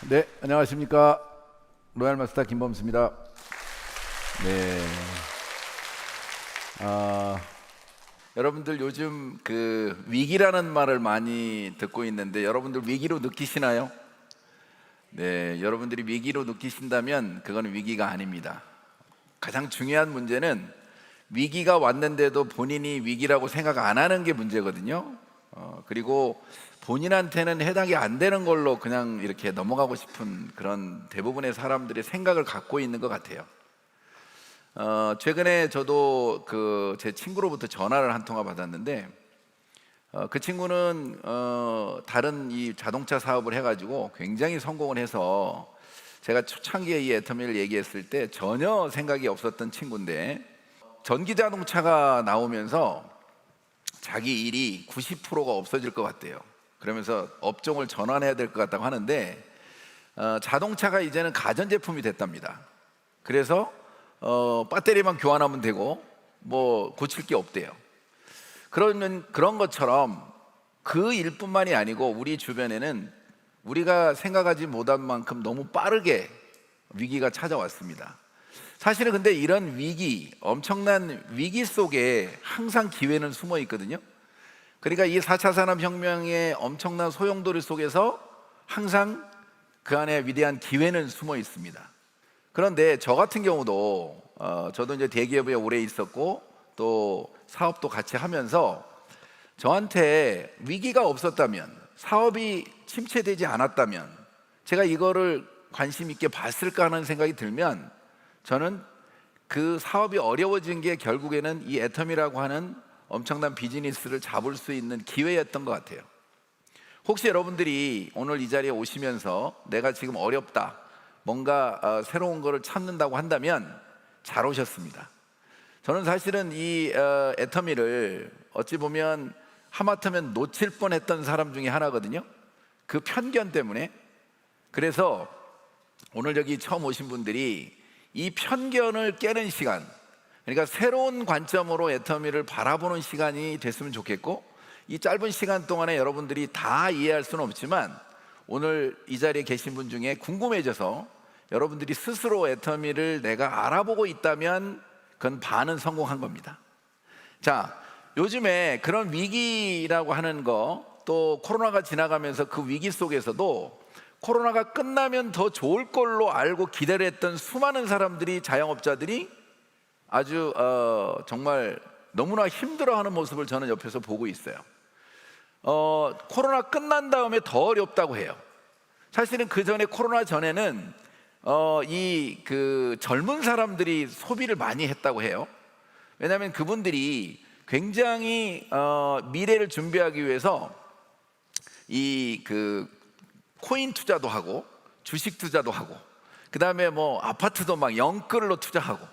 네, 안녕하십니까. 로얄 마스터 김범수입니다. 네. 여러분들 요즘 그 위기라는 말을 많이 듣고 있는데 여러분들 위기로 느끼시나요? 네, 여러분들이 위기로 느끼신다면 그거는 위기가 아닙니다. 가장 중요한 문제는 위기가 왔는데도 본인이 위기라고 생각 안 하는 게 문제거든요. 그리고 본인한테는 해당이 안 되는 걸로 그냥 이렇게 넘어가고 싶은 그런 대부분의 사람들의 생각을 갖고 있는 것 같아요. 최근에 저도 제 친구로부터 전화를 한 통화 받았는데 그 친구는 다른 이 자동차 사업을 해가지고 굉장히 성공을 해서 제가 초창기에 이 애터미를 얘기했을 때 전혀 생각이 없었던 친구인데 전기 자동차가 나오면서 자기 일이 90%가 없어질 것 같대요. 그러면서 업종을 전환해야 될 것 같다고 하는데 자동차가 이제는 가전제품이 됐답니다. 그래서 배터리만 교환하면 되고 뭐 고칠 게 없대요. 그런 것처럼 그 일뿐만이 아니고 우리 주변에는 우리가 생각하지 못한 만큼 너무 빠르게 위기가 찾아왔습니다. 사실은 근데 이런 위기, 엄청난 위기 속에 항상 기회는 숨어 있거든요. 그러니까 이 4차 산업혁명의 엄청난 소용돌이 속에서 항상 그 안에 위대한 기회는 숨어 있습니다. 그런데 저 같은 경우도 저도 이제 대기업에 오래 있었고 또 사업도 같이 하면서 저한테 위기가 없었다면, 사업이 침체되지 않았다면 제가 이거를 관심 있게 봤을까 하는 생각이 들면 저는 그 사업이 어려워진 게 결국에는 이 애터미라고 하는 엄청난 비즈니스를 잡을 수 있는 기회였던 것 같아요. 혹시 여러분들이 오늘 이 자리에 오시면서 내가 지금 어렵다, 뭔가 새로운 거를 찾는다고 한다면 잘 오셨습니다. 저는 사실은 이 애터미를 어찌 보면 하마터면 놓칠 뻔했던 사람 중에 하나거든요. 그 편견 때문에. 그래서 오늘 여기 처음 오신 분들이 이 편견을 깨는 시간, 그러니까 새로운 관점으로 애터미를 바라보는 시간이 됐으면 좋겠고, 이 짧은 시간 동안에 여러분들이 다 이해할 수는 없지만 오늘 이 자리에 계신 분 중에 궁금해져서 여러분들이 스스로 애터미를 내가 알아보고 있다면 그건 반은 성공한 겁니다. 자, 요즘에 그런 위기라고 하는 거, 또 코로나가 지나가면서 그 위기 속에서도 코로나가 끝나면 더 좋을 걸로 알고 기다렸던 수많은 사람들이, 자영업자들이 아주 정말 너무나 힘들어하는 모습을 저는 옆에서 보고 있어요. 코로나 끝난 다음에 더 어렵다고 해요. 사실은 그 전에, 코로나 전에는 젊은 사람들이 소비를 많이 했다고 해요. 왜냐하면 그분들이 굉장히 미래를 준비하기 위해서 코인 투자도 하고 주식 투자도 하고 그 다음에 뭐 아파트도 막 영끌로 투자하고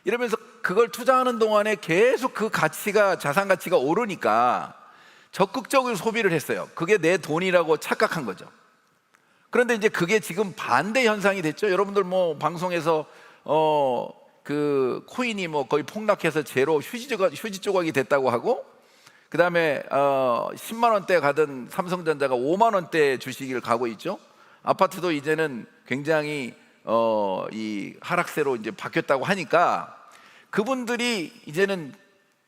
이러면서 그걸 투자하는 동안에 계속 그 가치가, 자산 가치가 오르니까 적극적으로 소비를 했어요. 그게 내 돈이라고 착각한 거죠. 그런데 이제 그게 지금 반대 현상이 됐죠. 여러분들 뭐 방송에서 그 코인이 뭐 거의 폭락해서 제로 휴지 조각이 됐다고 하고, 그 다음에 10만 원대 가던 삼성전자가 5만 원대 주식을 가고 있죠. 아파트도 이제는 굉장히 이 하락세로 이제 바뀌었다고 하니까 그분들이 이제는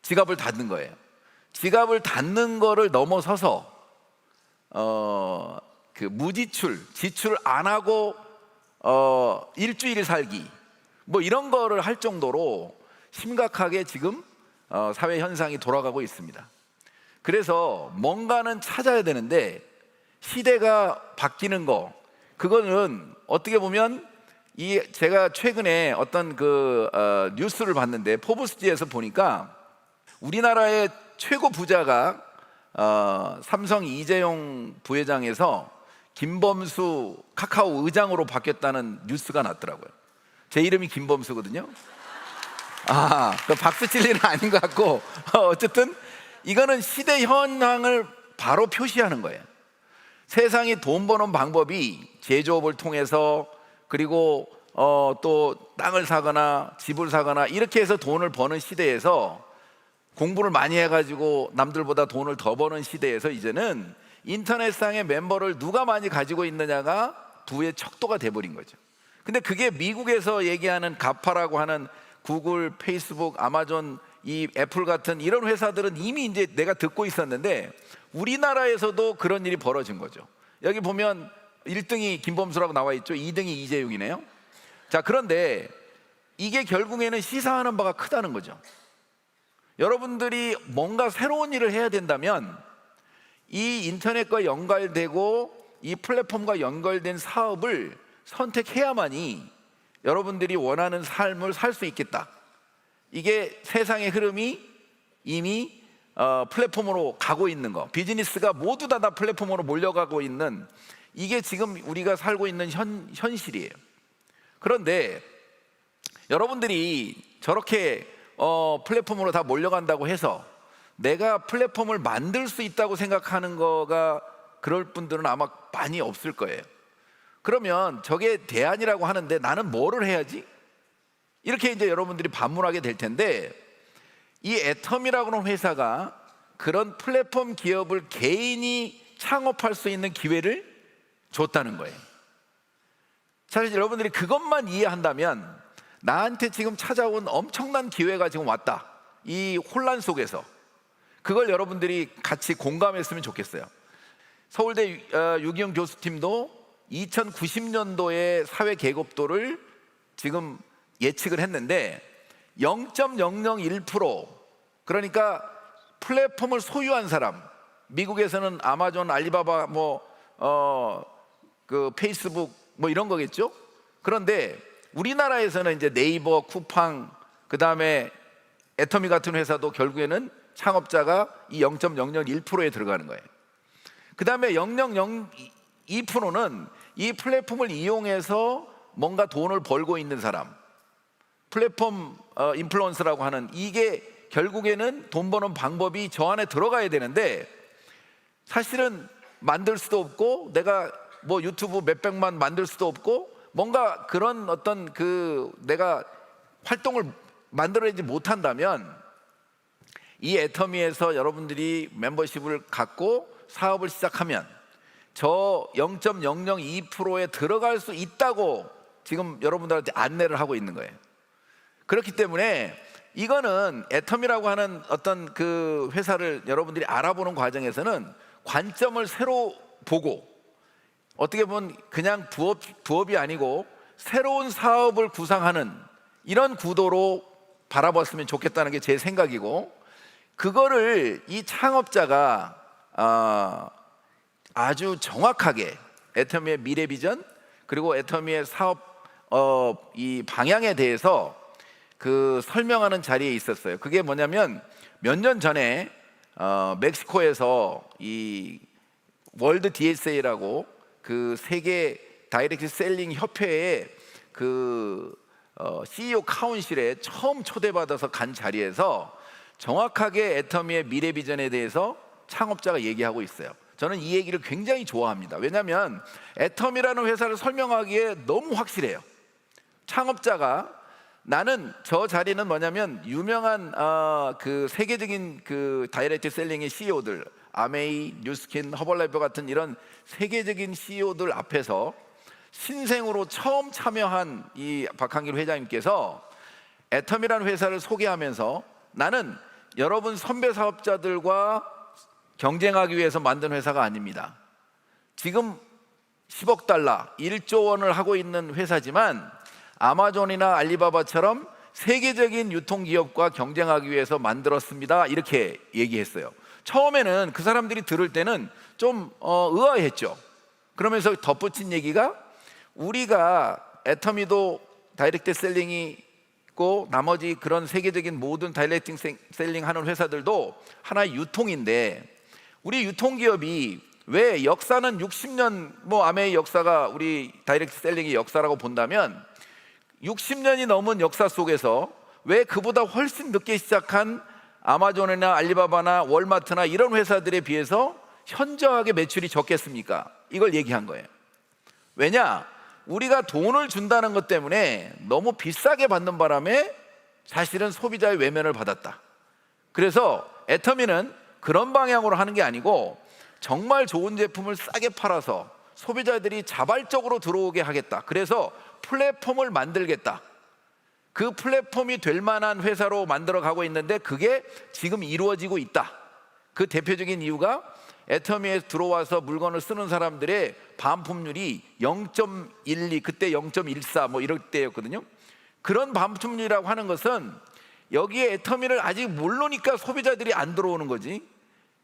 지갑을 닫는 거예요. 지갑을 닫는 거를 넘어서서 무지출, 지출 안 하고 일주일 살기, 뭐 이런 거를 할 정도로 심각하게 지금 사회 현상이 돌아가고 있습니다. 그래서 뭔가는 찾아야 되는데 시대가 바뀌는 거, 그거는 어떻게 보면 제가 최근에 어떤 뉴스를 봤는데 포브스지에서 보니까 우리나라의 최고 부자가 삼성 이재용 부회장에서 김범수 카카오 의장으로 바뀌었다는 뉴스가 났더라고요. 제 이름이 김범수거든요. 박수 칠 일은 아닌 것 같고 어쨌든 이거는 시대 현황을 바로 표시하는 거예요. 세상이 돈 버는 방법이 제조업을 통해서, 그리고 또 땅을 사거나 집을 사거나 이렇게 해서 돈을 버는 시대에서, 공부를 많이 해가지고 남들보다 돈을 더 버는 시대에서 이제는 인터넷상의 멤버를 누가 많이 가지고 있느냐가 부의 척도가 돼버린 거죠. 근데 그게 미국에서 얘기하는 가파라고 하는 구글, 페이스북, 아마존, 이 애플 같은 이런 회사들은 이미 이제 내가 듣고 있었는데 우리나라에서도 그런 일이 벌어진 거죠. 여기 보면 1등이 김범수라고 나와 있죠. 2등이 이재용이네요. 자, 그런데 이게 결국에는 시사하는 바가 크다는 거죠. 여러분들이 뭔가 새로운 일을 해야 된다면 이 인터넷과 연결되고 이 플랫폼과 연결된 사업을 선택해야만이 여러분들이 원하는 삶을 살 수 있겠다. 이게 세상의 흐름이 이미 플랫폼으로 가고 있는 거, 비즈니스가 모두 다 플랫폼으로 몰려가고 있는, 이게 지금 우리가 살고 있는 현실이에요. 그런데 여러분들이 저렇게 플랫폼으로 다 몰려간다고 해서 내가 플랫폼을 만들 수 있다고 생각하는 거가 그럴 분들은 아마 많이 없을 거예요. 그러면 저게 대안이라고 하는데 나는 뭐를 해야지? 이렇게 이제 여러분들이 반문하게 될 텐데, 이 애텀이라고 하는 회사가 그런 플랫폼 기업을 개인이 창업할 수 있는 기회를 줬다는 거예요. 사실 여러분들이 그것만 이해한다면 나한테 지금 찾아온 엄청난 기회가 지금 왔다, 이 혼란 속에서 그걸 여러분들이 같이 공감했으면 좋겠어요. 서울대 유기용 교수팀도 2090년도의 사회 계급도를 지금 예측을 했는데 0.001%, 그러니까 플랫폼을 소유한 사람, 미국에서는 아마존, 알리바바, 그 페이스북 이런 거겠죠. 그런데 우리나라에서는 이제 네이버, 쿠팡, 그 다음에 애터미 같은 회사도 결국에는 창업자가 이 0.001%에 들어가는 거예요. 그 다음에 0.002%는 이 플랫폼을 이용해서 뭔가 돈을 벌고 있는 사람, 플랫폼 인플루언서라고 하는, 이게 결국에는 돈 버는 방법이 저 안에 들어가야 되는데 사실은 만들 수도 없고 내가 유튜브 몇백만 만들 수도 없고 뭔가 그런 어떤 내가 활동을 만들어내지 못한다면 이 애터미에서 여러분들이 멤버십을 갖고 사업을 시작하면 저 0.002%에 들어갈 수 있다고 지금 여러분들한테 안내를 하고 있는 거예요. 그렇기 때문에 이거는 애텀이라고 하는 어떤 그 회사를 여러분들이 알아보는 과정에서는 관점을 새로 보고, 어떻게 보면 그냥 부업이 아니고 새로운 사업을 구상하는 이런 구도로 바라봤으면 좋겠다는 게 제 생각이고, 그거를 이 창업자가 아주 정확하게 애터미의 미래 비전 그리고 애터미의 사업 이 방향에 대해서 설명하는 자리에 있었어요. 그게 뭐냐면 몇 년 전에 멕시코에서 이 월드 DSA라고 그 세계 다이렉트 셀링 협회의 CEO 카운실에 처음 초대받아서 간 자리에서 정확하게 애터미의 미래 비전에 대해서 창업자가 얘기하고 있어요. 저는 이 얘기를 굉장히 좋아합니다. 왜냐하면 애텀이라는 회사를 설명하기에 너무 확실해요. 창업자가, 나는 저 자리는 뭐냐면 유명한 그 세계적인 그 다이렉트 셀링의 CEO들, 아메이, 뉴스킨, 허벌라이프 같은 이런 세계적인 CEO들 앞에서 신생으로 처음 참여한 이 박한길 회장님께서 애텀이라는 회사를 소개하면서, 나는 여러분 선배 사업자들과 경쟁하기 위해서 만든 회사가 아닙니다. 지금 10억 달러, 1조 원을 하고 있는 회사지만 아마존이나 알리바바처럼 세계적인 유통기업과 경쟁하기 위해서 만들었습니다. 이렇게 얘기했어요. 처음에는 그 사람들이 들을 때는 좀 의아했죠. 그러면서 덧붙인 얘기가, 우리가 애터미도 다이렉트 셀링이 있고 나머지 그런 세계적인 모든 다이렉트 셀링 하는 회사들도 하나의 유통인데, 우리 유통기업이 왜 역사는 60년, 아메이 역사가 우리 다이렉트 셀링의 역사라고 본다면 60년이 넘은 역사 속에서 왜 그보다 훨씬 늦게 시작한 아마존이나 알리바바나 월마트나 이런 회사들에 비해서 현저하게 매출이 적겠습니까? 이걸 얘기한 거예요. 왜냐? 우리가 돈을 준다는 것 때문에 너무 비싸게 받는 바람에 사실은 소비자의 외면을 받았다. 그래서 애터미는 그런 방향으로 하는 게 아니고 정말 좋은 제품을 싸게 팔아서 소비자들이 자발적으로 들어오게 하겠다. 그래서 플랫폼을 만들겠다. 그 플랫폼이 될 만한 회사로 만들어 가고 있는데 그게 지금 이루어지고 있다. 그 대표적인 이유가 애터미에 들어와서 물건을 쓰는 사람들의 반품률이 0.12, 그때 0.14 뭐 이럴 때였거든요. 그런 반품률이라고 하는 것은 여기에 애터미를 아직 모르니까 소비자들이 안 들어오는 거지.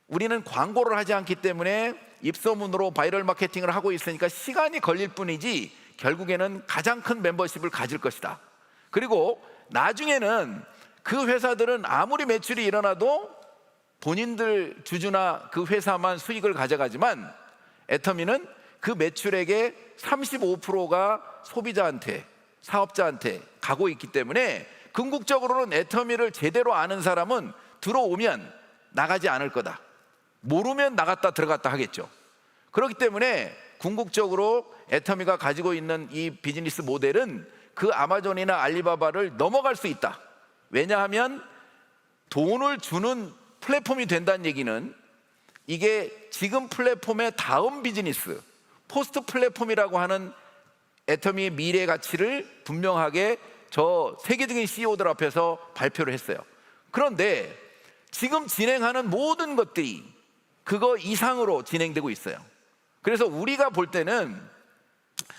우리는 광고를 하지 않기 때문에 입소문으로 바이럴 마케팅을 하고 있으니까 시간이 걸릴 뿐이지 결국에는 가장 큰 멤버십을 가질 것이다. 그리고 나중에는 그 회사들은 아무리 매출이 일어나도 본인들 주주나 그 회사만 수익을 가져가지만 애터미는 그 매출액의 35%가 소비자한테, 사업자한테 가고 있기 때문에 궁극적으로는 애터미를 제대로 아는 사람은 들어오면 나가지 않을 거다. 모르면 나갔다 들어갔다 하겠죠. 그렇기 때문에 궁극적으로 애터미가 가지고 있는 이 비즈니스 모델은 그 아마존이나 알리바바를 넘어갈 수 있다. 왜냐하면 돈을 주는 플랫폼이 된다는 얘기는 이게 지금 플랫폼의 다음 비즈니스, 포스트 플랫폼이라고 하는 애터미의 미래 가치를 분명하게 저 세계적인 CEO들 앞에서 발표를 했어요. 그런데 지금 진행하는 모든 것들이 그거 이상으로 진행되고 있어요. 그래서 우리가 볼 때는,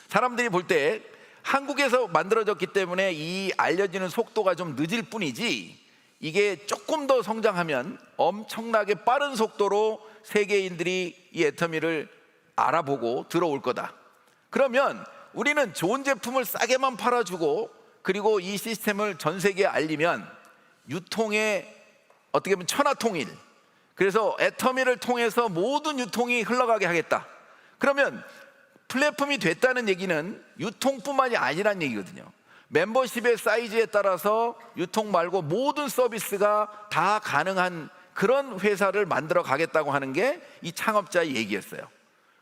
사람들이 볼 때 한국에서 만들어졌기 때문에 이 알려지는 속도가 좀 늦을 뿐이지 이게 조금 더 성장하면 엄청나게 빠른 속도로 세계인들이 이 애터미를 알아보고 들어올 거다. 그러면 우리는 좋은 제품을 싸게만 팔아주고 그리고 이 시스템을 전 세계에 알리면 유통의 어떻게 보면 천하통일, 그래서 애터미를 통해서 모든 유통이 흘러가게 하겠다. 그러면 플랫폼이 됐다는 얘기는 유통뿐만이 아니란 얘기거든요. 멤버십의 사이즈에 따라서 유통 말고 모든 서비스가 다 가능한 그런 회사를 만들어 가겠다고 하는 게 이 창업자의 얘기였어요.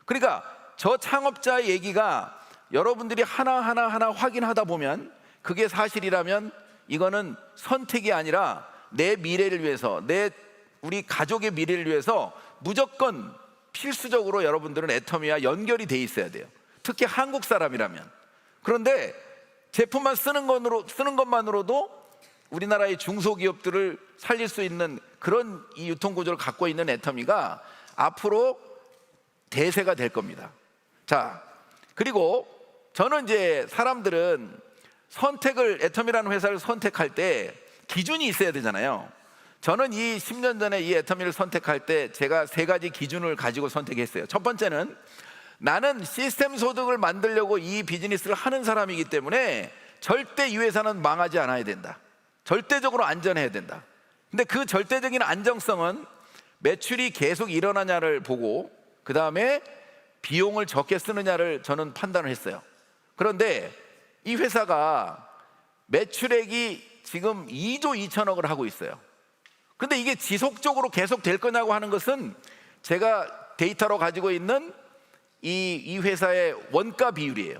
그러니까 저 창업자의 얘기가 여러분들이 하나하나 확인하다 보면 그게 사실이라면 이거는 선택이 아니라 내 미래를 위해서, 우리 가족의 미래를 위해서 무조건 필수적으로 여러분들은 애터미와 연결이 돼 있어야 돼요. 특히 한국 사람이라면. 그런데 제품만 쓰는 것만으로도 우리나라의 중소기업들을 살릴 수 있는 그런 이 유통구조를 갖고 있는 애터미가 앞으로 대세가 될 겁니다. 자, 그리고 저는 이제 사람들은 애터미라는 회사를 선택할 때 기준이 있어야 되잖아요. 저는 이 10년 전에 이 애터미를 선택할 때 제가 3가지 기준을 가지고 선택했어요. 첫 번째는 나는 시스템 소득을 만들려고 이 비즈니스를 하는 사람이기 때문에 절대 이 회사는 망하지 않아야 된다. 절대적으로 안전해야 된다. 근데 그 절대적인 안정성은 매출이 계속 일어나냐를 보고 그 다음에 비용을 적게 쓰느냐를 저는 판단을 했어요. 그런데 이 회사가 매출액이 지금 2조 2천억을 하고 있어요. 근데 이게 지속적으로 계속 될 거냐고 하는 것은 제가 데이터로 가지고 있는 이 회사의 원가 비율이에요.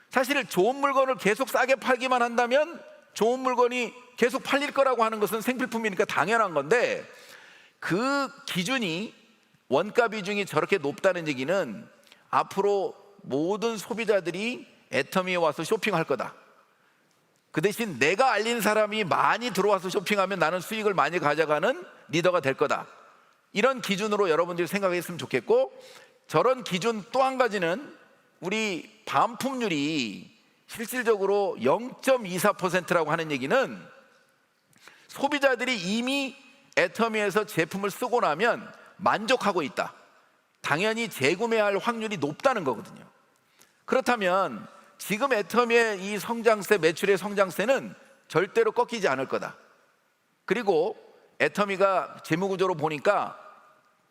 사실 좋은 물건을 계속 싸게 팔기만 한다면 좋은 물건이 계속 팔릴 거라고 하는 것은 생필품이니까 당연한 건데, 그 기준이, 원가 비중이 저렇게 높다는 얘기는 앞으로 모든 소비자들이 애터미에 와서 쇼핑할 거다. 그 대신 내가 알린 사람이 많이 들어와서 쇼핑하면 나는 수익을 많이 가져가는 리더가 될 거다. 이런 기준으로 여러분들이 생각했으면 좋겠고, 저런 기준 또 한 가지는 우리 반품률이 실질적으로 0.24%라고 하는 얘기는 소비자들이 이미 애터미에서 제품을 쓰고 나면 만족하고 있다. 당연히 재구매할 확률이 높다는 거거든요. 그렇다면 지금 애터미의 이 성장세, 매출의 성장세는 절대로 꺾이지 않을 거다. 그리고 애터미가 재무구조로 보니까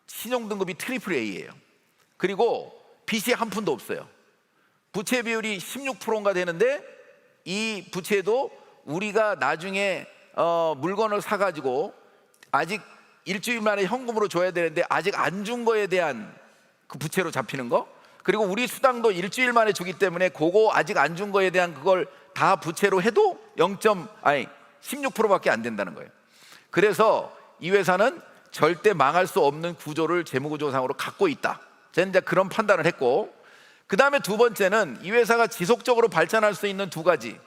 신용등급이 트리플 A예요. 그리고 빚이 한 푼도 없어요. 부채 비율이 16%인가 되는데 이 부채도 우리가 나중에 물건을 사가지고 아직 일주일 만에 현금으로 줘야 되는데 아직 안 준 거에 대한 그 부채로 잡히는 거, 그리고 우리 수당도 일주일 만에 주기 때문에 그거 아직 안 준 거에 대한 그걸 다 부채로 해도 16%밖에 안 된다는 거예요. 그래서 이 회사는 절대 망할 수 없는 구조를 재무구조상으로 갖고 있다. 저는 이제 그런 판단을 했고, 그 다음에 두 번째는 이 회사가 지속적으로 발전할 수 있는 두 가지,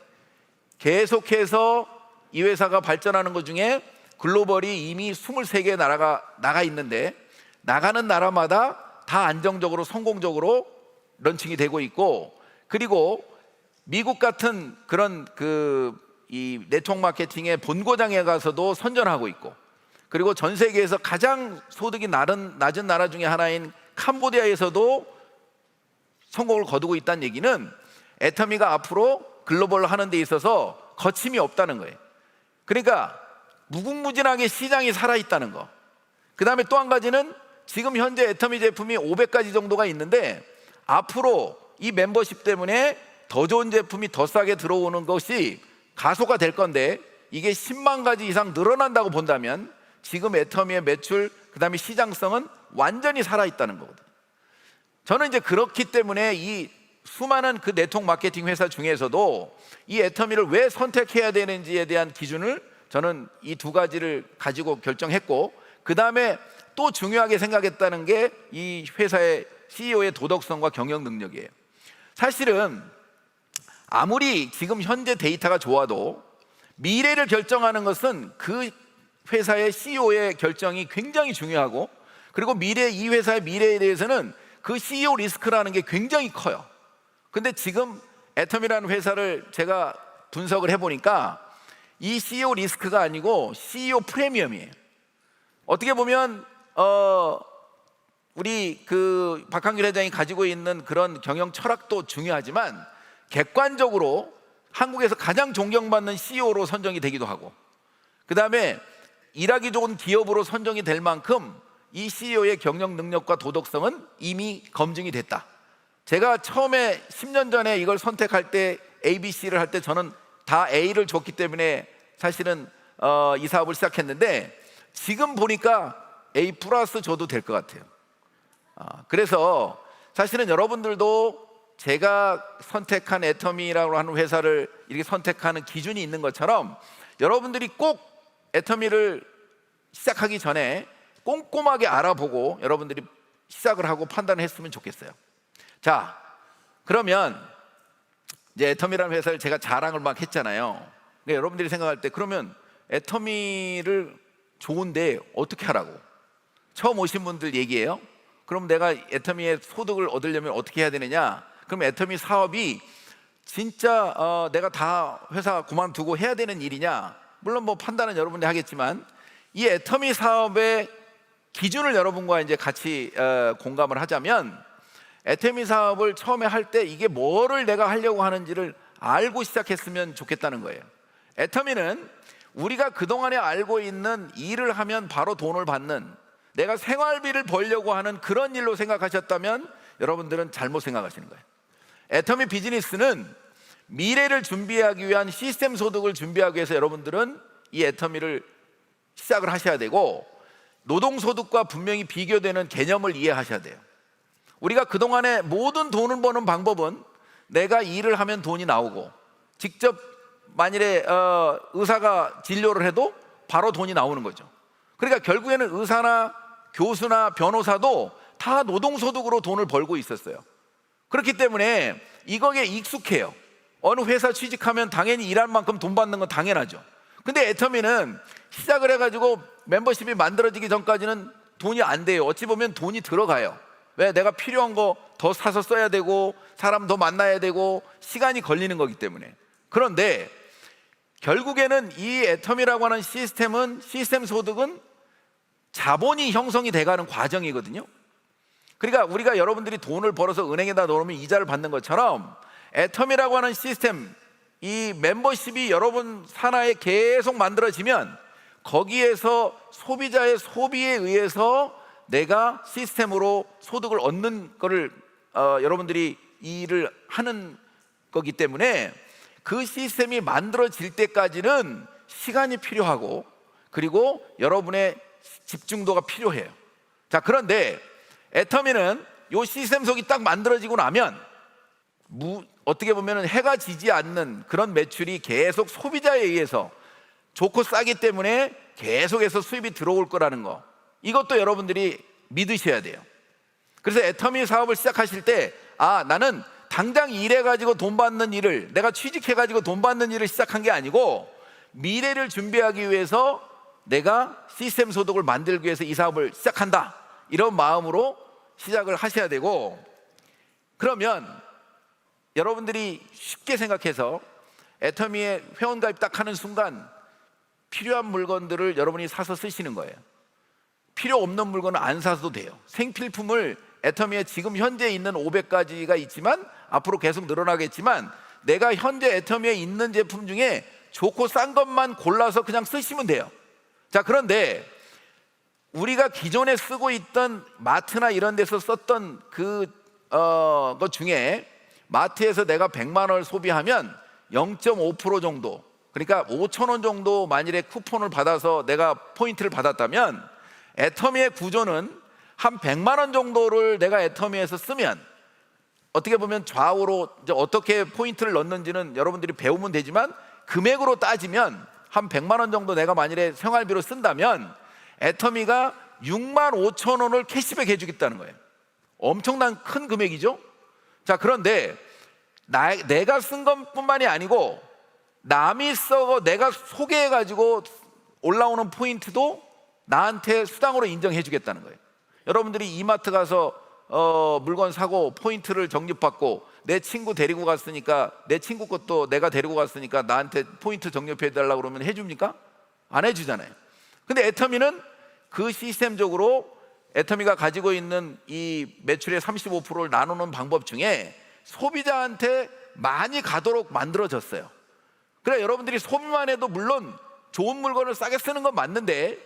계속해서 이 회사가 발전하는 것 중에 글로벌이 이미 23개의 나라가 나가 있는데 나가는 나라마다 다 안정적으로 성공적으로 런칭이 되고 있고, 그리고 미국 같은 그런 이 네트워크 마케팅의 본고장에 가서도 선전하고 있고, 그리고 전 세계에서 가장 소득이 낮은 나라 중에 하나인 캄보디아에서도 성공을 거두고 있다는 얘기는 애터미가 앞으로 글로벌 하는 데 있어서 거침이 없다는 거예요. 그러니까 무궁무진하게 시장이 살아있다는 거. 그 다음에 또 한 가지는 지금 현재 애터미 제품이 500가지 정도가 있는데 앞으로 이 멤버십 때문에 더 좋은 제품이 더 싸게 들어오는 것이 가속화 될 건데, 이게 10만 가지 이상 늘어난다고 본다면 지금 애터미의 매출, 그 다음에 시장성은 완전히 살아있다는 거거든요. 저는 이제 그렇기 때문에 이 수많은 그 네트워크 마케팅 회사 중에서도 이 애터미를 왜 선택해야 되는지에 대한 기준을 저는 이 두 가지를 가지고 결정했고, 그 다음에 또 중요하게 생각했다는 게 이 회사의 CEO의 도덕성과 경영 능력이에요. 사실은 아무리 지금 현재 데이터가 좋아도 미래를 결정하는 것은 그 회사의 CEO의 결정이 굉장히 중요하고, 그리고 이 회사의 미래에 대해서는 그 CEO 리스크라는 게 굉장히 커요. 근데 지금 애터미라는 회사를 제가 분석을 해보니까 이 CEO 리스크가 아니고 CEO 프리미엄이에요. 어떻게 보면 우리 박한길 회장이 가지고 있는 그런 경영 철학도 중요하지만 객관적으로 한국에서 가장 존경받는 CEO로 선정이 되기도 하고, 그 다음에 일하기 좋은 기업으로 선정이 될 만큼 이 CEO의 경영 능력과 도덕성은 이미 검증이 됐다. 제가 처음에 10년 전에 이걸 선택할 때 ABC를 할 때 저는 다 A를 줬기 때문에 사실은 이 사업을 시작했는데 지금 보니까 A 플러스 줘도 될 것 같아요. 그래서 사실은 여러분들도 제가 선택한 애터미라고 하는 회사를 이렇게 선택하는 기준이 있는 것처럼 여러분들이 꼭 애터미를 시작하기 전에 꼼꼼하게 알아보고 여러분들이 시작을 하고 판단을 했으면 좋겠어요. 자, 그러면 이제 애터미라는 회사를 제가 자랑을 막 했잖아요. 그러니까 여러분들이 생각할 때 그러면 애터미를 좋은데 어떻게 하라고? 처음 오신 분들 얘기해요. 그럼 내가 애터미의 소득을 얻으려면 어떻게 해야 되느냐? 그럼 애터미 사업이 진짜 내가 다 회사 그만두고 해야 되는 일이냐? 물론 뭐 판단은 여러분들이 하겠지만 이 애터미 사업의 기준을 여러분과 이제 같이 공감을 하자면, 애터미 사업을 처음에 할 때 이게 뭐를 내가 하려고 하는지를 알고 시작했으면 좋겠다는 거예요. 애터미는 우리가 그동안에 알고 있는 일을 하면 바로 돈을 받는, 내가 생활비를 벌려고 하는 그런 일로 생각하셨다면 여러분들은 잘못 생각하시는 거예요. 애터미 비즈니스는 미래를 준비하기 위한 시스템 소득을 준비하기 위해서 여러분들은 이 애터미를 시작을 하셔야 되고, 노동소득과 분명히 비교되는 개념을 이해하셔야 돼요. 우리가 그동안에 모든 돈을 버는 방법은 내가 일을 하면 돈이 나오고, 직접 만일에 의사가 진료를 해도 바로 돈이 나오는 거죠. 그러니까 결국에는 의사나 교수나 변호사도 다 노동소득으로 돈을 벌고 있었어요. 그렇기 때문에 이거에 익숙해요. 어느 회사 취직하면 당연히 일할 만큼 돈 받는 건 당연하죠. 근데 애터미는 시작을 해가지고 멤버십이 만들어지기 전까지는 돈이 안 돼요. 어찌 보면 돈이 들어가요. 왜? 내가 필요한 거 더 사서 써야 되고 사람 더 만나야 되고 시간이 걸리는 거기 때문에. 그런데 결국에는 이 애터미라고 하는 시스템 소득은 자본이 형성이 돼가는 과정이거든요. 그러니까 우리가 여러분들이 돈을 벌어서 은행에다 넣으면 이자를 받는 것처럼 애터미라고 하는 시스템, 이 멤버십이 여러분 산하에 계속 만들어지면 거기에서 소비자의 소비에 의해서 내가 시스템으로 소득을 얻는 거를 여러분들이 일을 하는 거기 때문에 그 시스템이 만들어질 때까지는 시간이 필요하고, 그리고 여러분의 집중도가 필요해요. 자, 그런데 애터미는 이 시스템 속이 딱 만들어지고 나면 어떻게 보면 해가 지지 않는 그런 매출이 계속 소비자에 의해서 좋고 싸기 때문에 계속해서 수입이 들어올 거라는 거, 이것도 여러분들이 믿으셔야 돼요. 그래서 애터미 사업을 시작하실 때 나는 당장 일해가지고 돈 받는 일을, 내가 취직해가지고 돈 받는 일을 시작한 게 아니고 미래를 준비하기 위해서 내가 시스템 소득을 만들기 위해서 이 사업을 시작한다, 이런 마음으로 시작을 하셔야 되고, 그러면 여러분들이 쉽게 생각해서 애터미에 회원가입 딱 하는 순간 필요한 물건들을 여러분이 사서 쓰시는 거예요. 필요 없는 물건은 안 사도 돼요. 생필품을 애터미에 지금 현재 있는 500가지가 있지만 앞으로 계속 늘어나겠지만, 내가 현재 애터미에 있는 제품 중에 좋고 싼 것만 골라서 그냥 쓰시면 돼요. 자, 그런데 우리가 기존에 쓰고 있던 마트나 이런 데서 썼던 것 중에, 마트에서 내가 100만 원을 소비하면 0.5% 정도, 그러니까 5,000원 정도 만일에 쿠폰을 받아서 내가 포인트를 받았다면, 애터미의 구조는 한 100만 원 정도를 내가 애터미에서 쓰면, 어떻게 보면 좌우로 이제 어떻게 포인트를 넣는지는 여러분들이 배우면 되지만, 금액으로 따지면 한 100만 원 정도 내가 만일에 생활비로 쓴다면 애터미가 6만 5천 원을 캐시백 해주겠다는 거예요. 엄청난 큰 금액이죠. 자, 그런데 내가 쓴 것뿐만이 아니고 남이 써고 내가 소개해가지고 올라오는 포인트도 나한테 수당으로 인정해 주겠다는 거예요. 여러분들이 이마트 가서 물건 사고 포인트를 적립받고, 내 친구 데리고 갔으니까 내 친구 것도 내가 데리고 갔으니까 나한테 포인트 적립해 달라고 그러면 해줍니까? 안 해주잖아요. 근데 애터미는 그 시스템적으로 애터미가 가지고 있는 이 매출의 35%를 나누는 방법 중에 소비자한테 많이 가도록 만들어졌어요. 그래, 여러분들이 소비만 해도 물론 좋은 물건을 싸게 쓰는 건 맞는데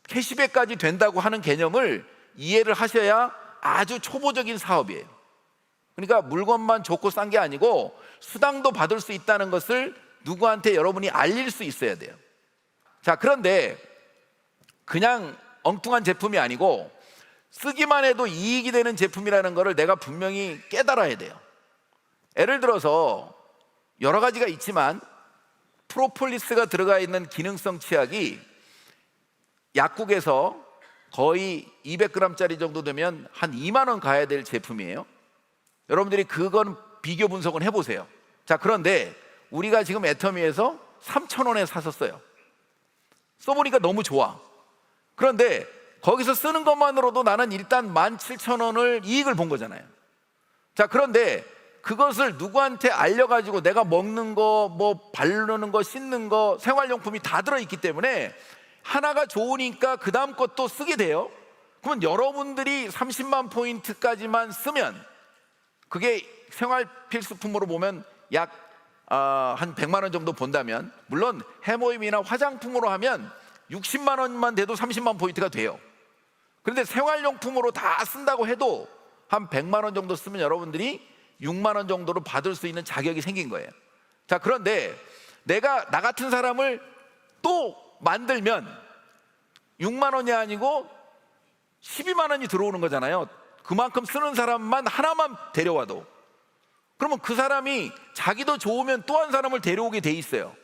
캐시백까지 된다고 하는 개념을 이해를 하셔야 아주 초보적인 사업이에요. 그러니까 물건만 좋고 싼 게 아니고 수당도 받을 수 있다는 것을 누구한테 여러분이 알릴 수 있어야 돼요. 자, 그런데 그냥 엉뚱한 제품이 아니고 쓰기만 해도 이익이 되는 제품이라는 것을 내가 분명히 깨달아야 돼요. 예를 들어서 여러 가지가 있지만 프로폴리스가 들어가 있는 기능성 치약이 약국에서 거의 200g짜리 정도 되면 한 2만 원 가야 될 제품이에요. 여러분들이 그건 비교 분석을 해보세요. 자, 그런데 우리가 지금 애터미에서 3,000원에 샀었어요. 써보니까 너무 좋아. 그런데 거기서 쓰는 것만으로도 나는 일단 17,000원을 이익을 본 거잖아요. 자, 그런데 그것을 누구한테 알려가지고 내가 먹는 거, 뭐 바르는 거, 씻는 거, 생활용품이 다 들어있기 때문에 하나가 좋으니까 그 다음 것도 쓰게 돼요. 그러면 여러분들이 30만 포인트까지만 쓰면, 그게 생활 필수품으로 보면 약 한 100만 원 정도 본다면, 물론 해모임이나 화장품으로 하면 60만 원만 돼도 30만 포인트가 돼요. 그런데 생활용품으로 다 쓴다고 해도 한 100만 원 정도 쓰면 여러분들이 6만 원 정도로 받을 수 있는 자격이 생긴 거예요. 자, 그런데 내가 나 같은 사람을 또 만들면 6만 원이 아니고 12만 원이 들어오는 거잖아요. 그만큼 쓰는 사람만 하나만 데려와도. 그러면 그 사람이 자기도 좋으면 또 한 사람을 데려오게 돼 있어요.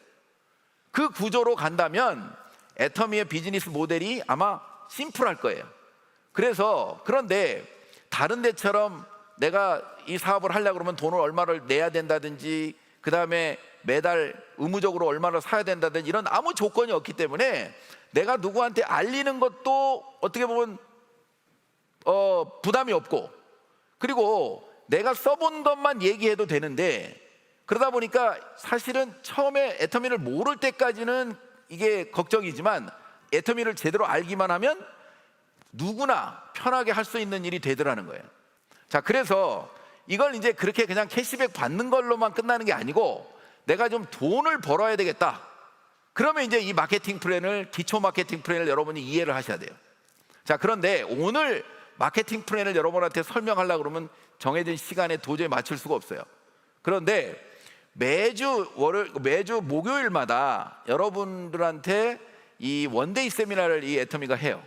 그 구조로 간다면 애터미의 비즈니스 모델이 아마 심플할 거예요. 그런데 다른 데처럼 내가 이 사업을 하려고 그러면 돈을 얼마를 내야 된다든지, 그 다음에 매달 의무적으로 얼마를 사야 된다든지 이런 아무 조건이 없기 때문에 내가 누구한테 알리는 것도 어떻게 보면 부담이 없고, 그리고 내가 써본 것만 얘기해도 되는데, 그러다 보니까 사실은 처음에 애터미를 모를 때까지는 이게 걱정이지만 애터미를 제대로 알기만 하면 누구나 편하게 할 수 있는 일이 되더라는 거예요. 자, 그래서 이걸 이제 그렇게 그냥 캐시백 받는 걸로만 끝나는 게 아니고 내가 좀 돈을 벌어야 되겠다. 그러면 이제 이 마케팅 플랜을, 기초 마케팅 플랜을 여러분이 이해를 하셔야 돼요. 자, 그런데 오늘 마케팅 플랜을 여러분한테 설명하려고 그러면 정해진 시간에 도저히 맞출 수가 없어요. 그런데 매주 목요일마다 여러분들한테 이 원데이 세미나를 이 애터미가 해요.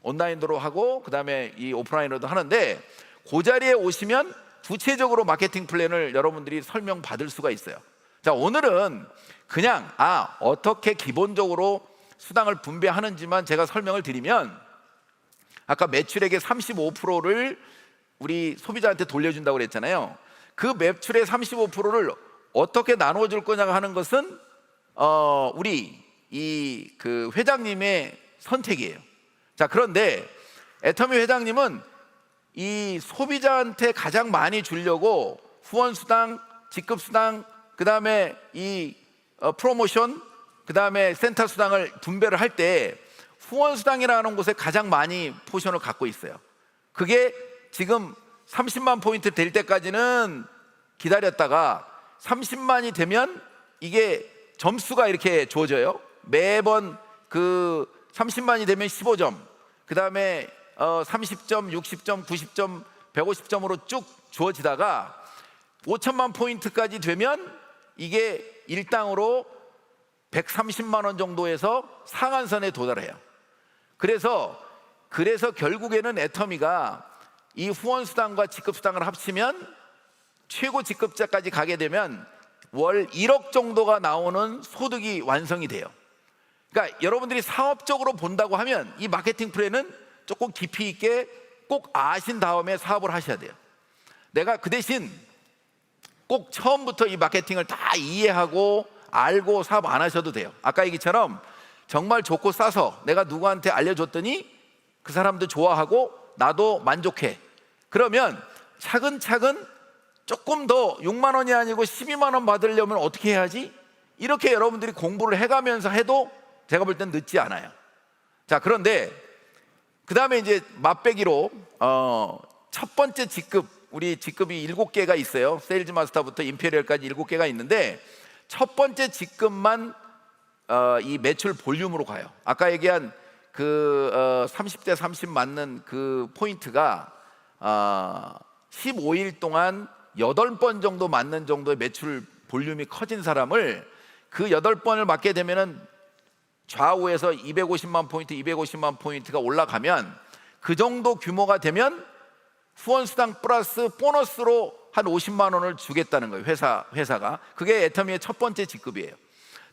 온라인으로 하고 그 다음에 이 오프라인으로도 하는데, 그 자리에 오시면 구체적으로 마케팅 플랜을 여러분들이 설명 받을 수가 있어요. 자, 오늘은 그냥 어떻게 기본적으로 수당을 분배하는지만 제가 설명을 드리면, 아까 매출액의 35%를 우리 소비자한테 돌려준다고 그랬잖아요. 그 매출의 35%를 어떻게 나눠줄 거냐 하는 것은 우리 그 회장님의 선택이에요. 자, 그런데 애터미 회장님은 이 소비자한테 가장 많이 주려고 후원수당, 직급수당, 그 다음에 이 프로모션, 그 다음에 센터 수당을 분배를 할 때 후원수당이라는 곳에 가장 많이 포션을 갖고 있어요. 그게 지금 30만 포인트 될 때까지는 기다렸다가 30만이 되면 이게 점수가 이렇게 주어져요. 매번 그 30만이 되면 15점, 그 다음에 30점, 60점, 90점, 150점으로 쭉 주어지다가 5천만 포인트까지 되면 이게 일당으로 130만 원 정도에서 상한선에 도달해요. 그래서 결국에는 애터미가 이 후원수당과 직급수당을 합치면 최고 직급자까지 가게 되면 월 1억 정도가 나오는 소득이 완성이 돼요. 그러니까 여러분들이 사업적으로 본다고 하면 이 마케팅 플랜은 조금 깊이 있게 꼭 아신 다음에 사업을 하셔야 돼요. 내가 그 대신 꼭 처음부터 이 마케팅을 다 이해하고 알고 사업 안 하셔도 돼요. 아까 얘기처럼 정말 좋고 싸서 내가 누구한테 알려줬더니 그 사람도 좋아하고 나도 만족해. 그러면 차근차근 조금 더 6만 원이 아니고 12만 원 받으려면 어떻게 해야지? 이렇게 여러분들이 공부를 해가면서 해도 제가 볼 땐 늦지 않아요. 자, 그런데 그 다음에 이제 맛배기로 첫 번째 직급, 우리 직급이 7개가 있어요. 세일즈 마스터부터 임페리얼까지 7개가 있는데 첫 번째 직급만 이 매출 볼륨으로 가요. 아까 얘기한 그 30대 30 맞는 그 포인트가 15일 동안 8번 정도 맞는 정도의 매출 볼륨이 커진 사람을 그 8번을 맞게 되면은 좌우에서 250만 포인트, 250만 포인트가 올라가면 그 정도 규모가 되면 후원수당 플러스 보너스로 한 50만 원을 주겠다는 거예요. 회사가. 그게 애터미의 첫 번째 직급이에요.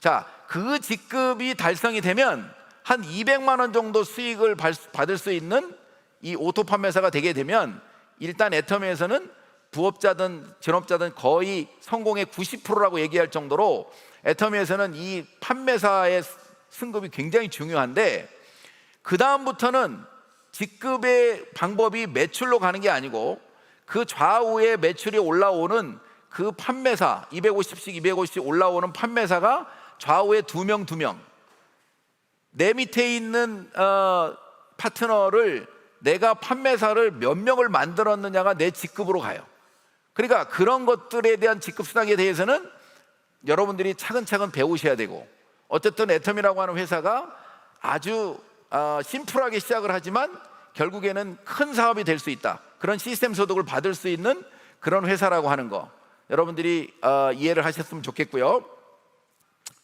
자, 그 직급이 달성이 되면 한 200만 원 정도 수익을 받을 수 있는 이 오토 판매사가 되게 되면 일단 애터미에서는 부업자든 전업자든 거의 성공의 90%라고 얘기할 정도로 애터미에서는 이 판매사의 승급이 굉장히 중요한데, 그 다음부터는 직급의 방법이 매출로 가는 게 아니고 그 좌우에 매출이 올라오는 그 판매사 250씩 올라오는 판매사가 좌우에 2명 내 밑에 있는 파트너를 내가 판매사를 몇 명을 만들었느냐가 내 직급으로 가요. 그러니까 그런 것들에 대한 직급 수당에 대해서는 여러분들이 차근차근 배우셔야 되고, 어쨌든 애터미라고 하는 회사가 아주 심플하게 시작을 하지만 결국에는 큰 사업이 될 수 있다, 그런 시스템 소득을 받을 수 있는 그런 회사라고 하는 거 여러분들이 이해를 하셨으면 좋겠고요.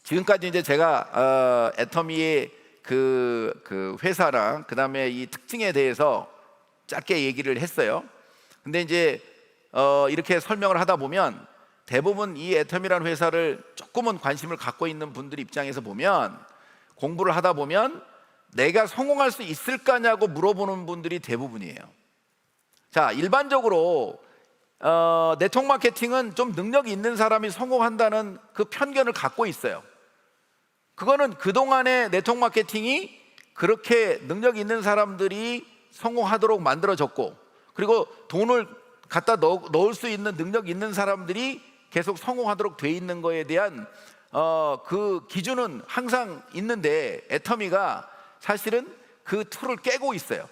지금까지 이제 제가 애터미의 그 회사랑 그 다음에 이 특징에 대해서 짧게 얘기를 했어요. 근데 이제 이렇게 설명을 하다 보면 대부분 이 애터미라는 회사를 조금은 관심을 갖고 있는 분들 입장에서 보면, 공부를 하다 보면 내가 성공할 수 있을까냐고 물어보는 분들이 대부분이에요. 자, 일반적으로 네트워크 마케팅은 좀 능력이 있는 사람이 성공한다는 그 편견을 갖고 있어요. 그거는 그동안의 네트워크 마케팅이 그렇게 능력 있는 사람들이 성공하도록 만들어졌고, 그리고 돈을 갖다 넣을 수 있는 능력 있는 사람들이 계속 성공하도록 돼 있는 거에 대한 그 기준은 항상 있는데, 애터미가 사실은 그 틀을 깨고 있어요.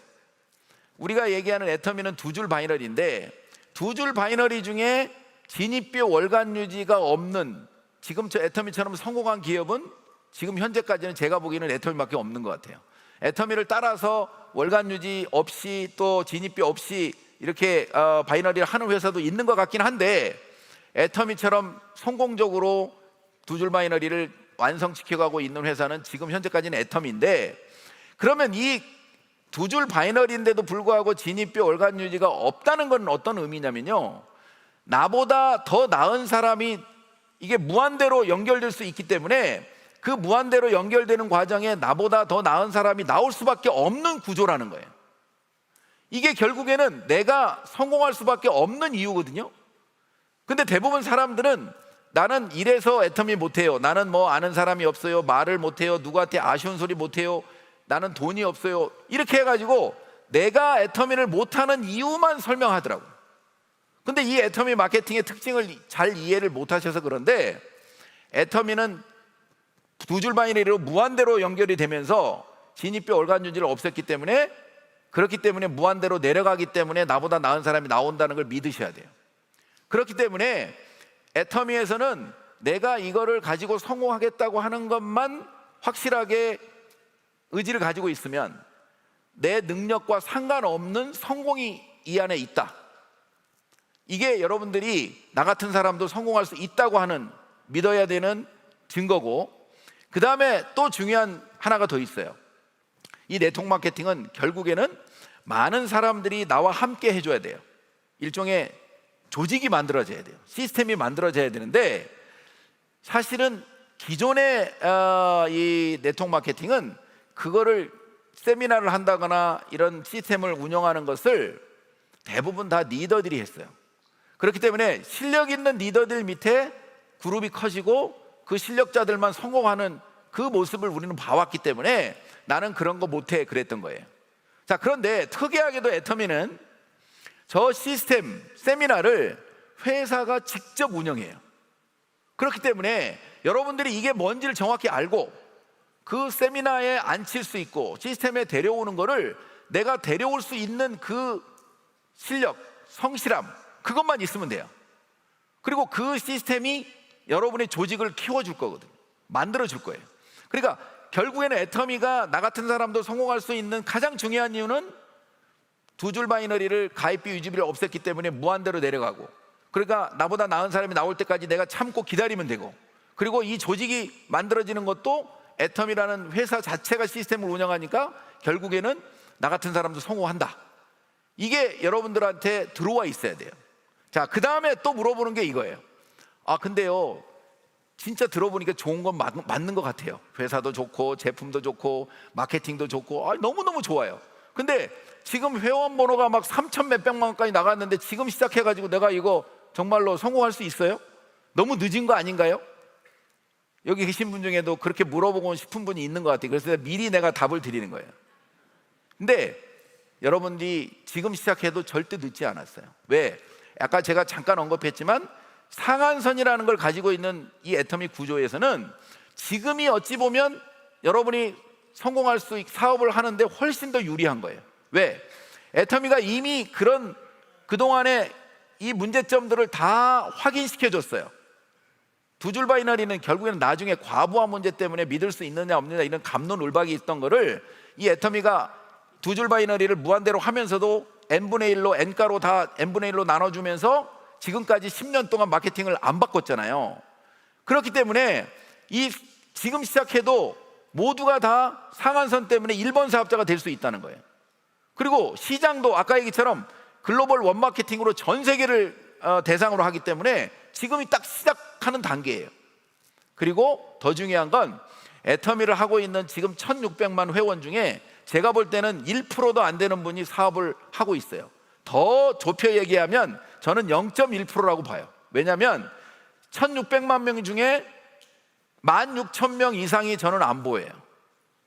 우리가 얘기하는 애터미는 두 줄 바이너리인데, 두 줄 바이너리 중에 진입비 월간 유지가 없는, 지금 저 애터미처럼 성공한 기업은 지금 현재까지는 제가 보기에는 애터미밖에 없는 것 같아요. 애터미를 따라서 월간 유지 없이 또 진입비 없이 이렇게 바이너리를 하는 회사도 있는 것 같긴 한데, 애터미처럼 성공적으로 두 줄 바이너리를 완성시켜가고 있는 회사는 지금 현재까지는 애터미인데, 그러면 이 두 줄 바이너리인데도 불구하고 진입비 월간 유지가 없다는 건 어떤 의미냐면요, 나보다 더 나은 사람이 이게 무한대로 연결될 수 있기 때문에 그 무한대로 연결되는 과정에 나보다 더 나은 사람이 나올 수밖에 없는 구조라는 거예요. 이게 결국에는 내가 성공할 수밖에 없는 이유거든요. 근데 대부분 사람들은 나는 이래서 애터미 못해요, 나는 뭐 아는 사람이 없어요, 말을 못해요, 누구한테 아쉬운 소리 못해요, 나는 돈이 없어요, 이렇게 해가지고 내가 애터미를 못하는 이유만 설명하더라고요. 근데 이 애터미 마케팅의 특징을 잘 이해를 못하셔서 그런데, 애터미는 두 줄 바이너리로 무한대로 연결이 되면서 진입비 얼간준지를 없앴기 때문에, 그렇기 때문에 무한대로 내려가기 때문에 나보다 나은 사람이 나온다는 걸 믿으셔야 돼요. 그렇기 때문에 애터미에서는 내가 이거를 가지고 성공하겠다고 하는 것만 확실하게 의지를 가지고 있으면 내 능력과 상관없는 성공이 이 안에 있다. 이게 여러분들이 나 같은 사람도 성공할 수 있다고 하는, 믿어야 되는 증거고, 그 다음에 또 중요한 하나가 더 있어요. 이 네트워크 마케팅은 결국에는 많은 사람들이 나와 함께 해줘야 돼요. 일종의 조직이 만들어져야 돼요. 시스템이 만들어져야 되는데, 사실은 기존의 이 네트워크 마케팅은 그거를 세미나를 한다거나 이런 시스템을 운영하는 것을 대부분 다 리더들이 했어요. 그렇기 때문에 실력 있는 리더들 밑에 그룹이 커지고 그 실력자들만 성공하는 그 모습을 우리는 봐왔기 때문에 나는 그런 거 못해 그랬던 거예요. 자, 그런데 특이하게도 애터미는 저 시스템 세미나를 회사가 직접 운영해요. 그렇기 때문에 여러분들이 이게 뭔지를 정확히 알고 그 세미나에 앉힐 수 있고 시스템에 데려오는 거를, 내가 데려올 수 있는 그 실력, 성실함, 그것만 있으면 돼요. 그리고 그 시스템이 여러분의 조직을 키워줄 거거든요. 만들어줄 거예요. 그러니까 결국에는 애터미가 나 같은 사람도 성공할 수 있는 가장 중요한 이유는 두 줄 바이너리를 가입비 유지비를 없앴기 때문에 무한대로 내려가고, 그러니까 나보다 나은 사람이 나올 때까지 내가 참고 기다리면 되고, 그리고 이 조직이 만들어지는 것도 애터미라는 회사 자체가 시스템을 운영하니까 결국에는 나 같은 사람도 성공한다. 이게 여러분들한테 들어와 있어야 돼요. 자, 그 다음에 또 물어보는 게 이거예요. 아, 근데요, 진짜 들어보니까 좋은 건 맞는 것 같아요. 회사도 좋고 제품도 좋고 마케팅도 좋고 너무너무 좋아요. 근데 지금 회원 번호가 막 3천 몇백만 원까지 나갔는데 지금 시작해가지고 내가 이거 정말로 성공할 수 있어요? 너무 늦은 거 아닌가요? 여기 계신 분 중에도 그렇게 물어보고 싶은 분이 있는 것 같아요. 그래서 미리 내가 답을 드리는 거예요. 근데 여러분들이 지금 시작해도 절대 늦지 않았어요. 왜? 아까 제가 잠깐 언급했지만 상한선이라는 걸 가지고 있는 이 애터미 구조에서는 지금이 어찌 보면 여러분이 성공할 수 있는 사업을 하는데 훨씬 더 유리한 거예요. 왜? 애터미가 이미 그동안에 이 문제점들을 다 확인시켜 줬어요. 두 줄 바이너리는 결국에는 나중에 과부하 문제 때문에 믿을 수 있느냐 없느냐 이런 갑론을박이 있던 거를 이 애터미가 두 줄 바이너리를 무한대로 하면서도 n분의 1로 n가로 다 n분의 1로 나눠주면서 지금까지 10년 동안 마케팅을 안 바꿨잖아요. 그렇기 때문에 지금 시작해도 모두가 다 상한선 때문에 1번 사업자가 될 수 있다는 거예요. 그리고 시장도 아까 얘기처럼 글로벌 원마케팅으로 전 세계를 대상으로 하기 때문에 지금이 딱 시작하는 단계예요. 그리고 더 중요한 건 애터미를 하고 있는 지금 1600만 회원 중에 제가 볼 때는 1%도 안 되는 분이 사업을 하고 있어요. 더 좁혀 얘기하면 저는 0.1%라고 봐요. 왜냐하면 1600만 명 중에 16,000명 이상이 저는 안 보여요.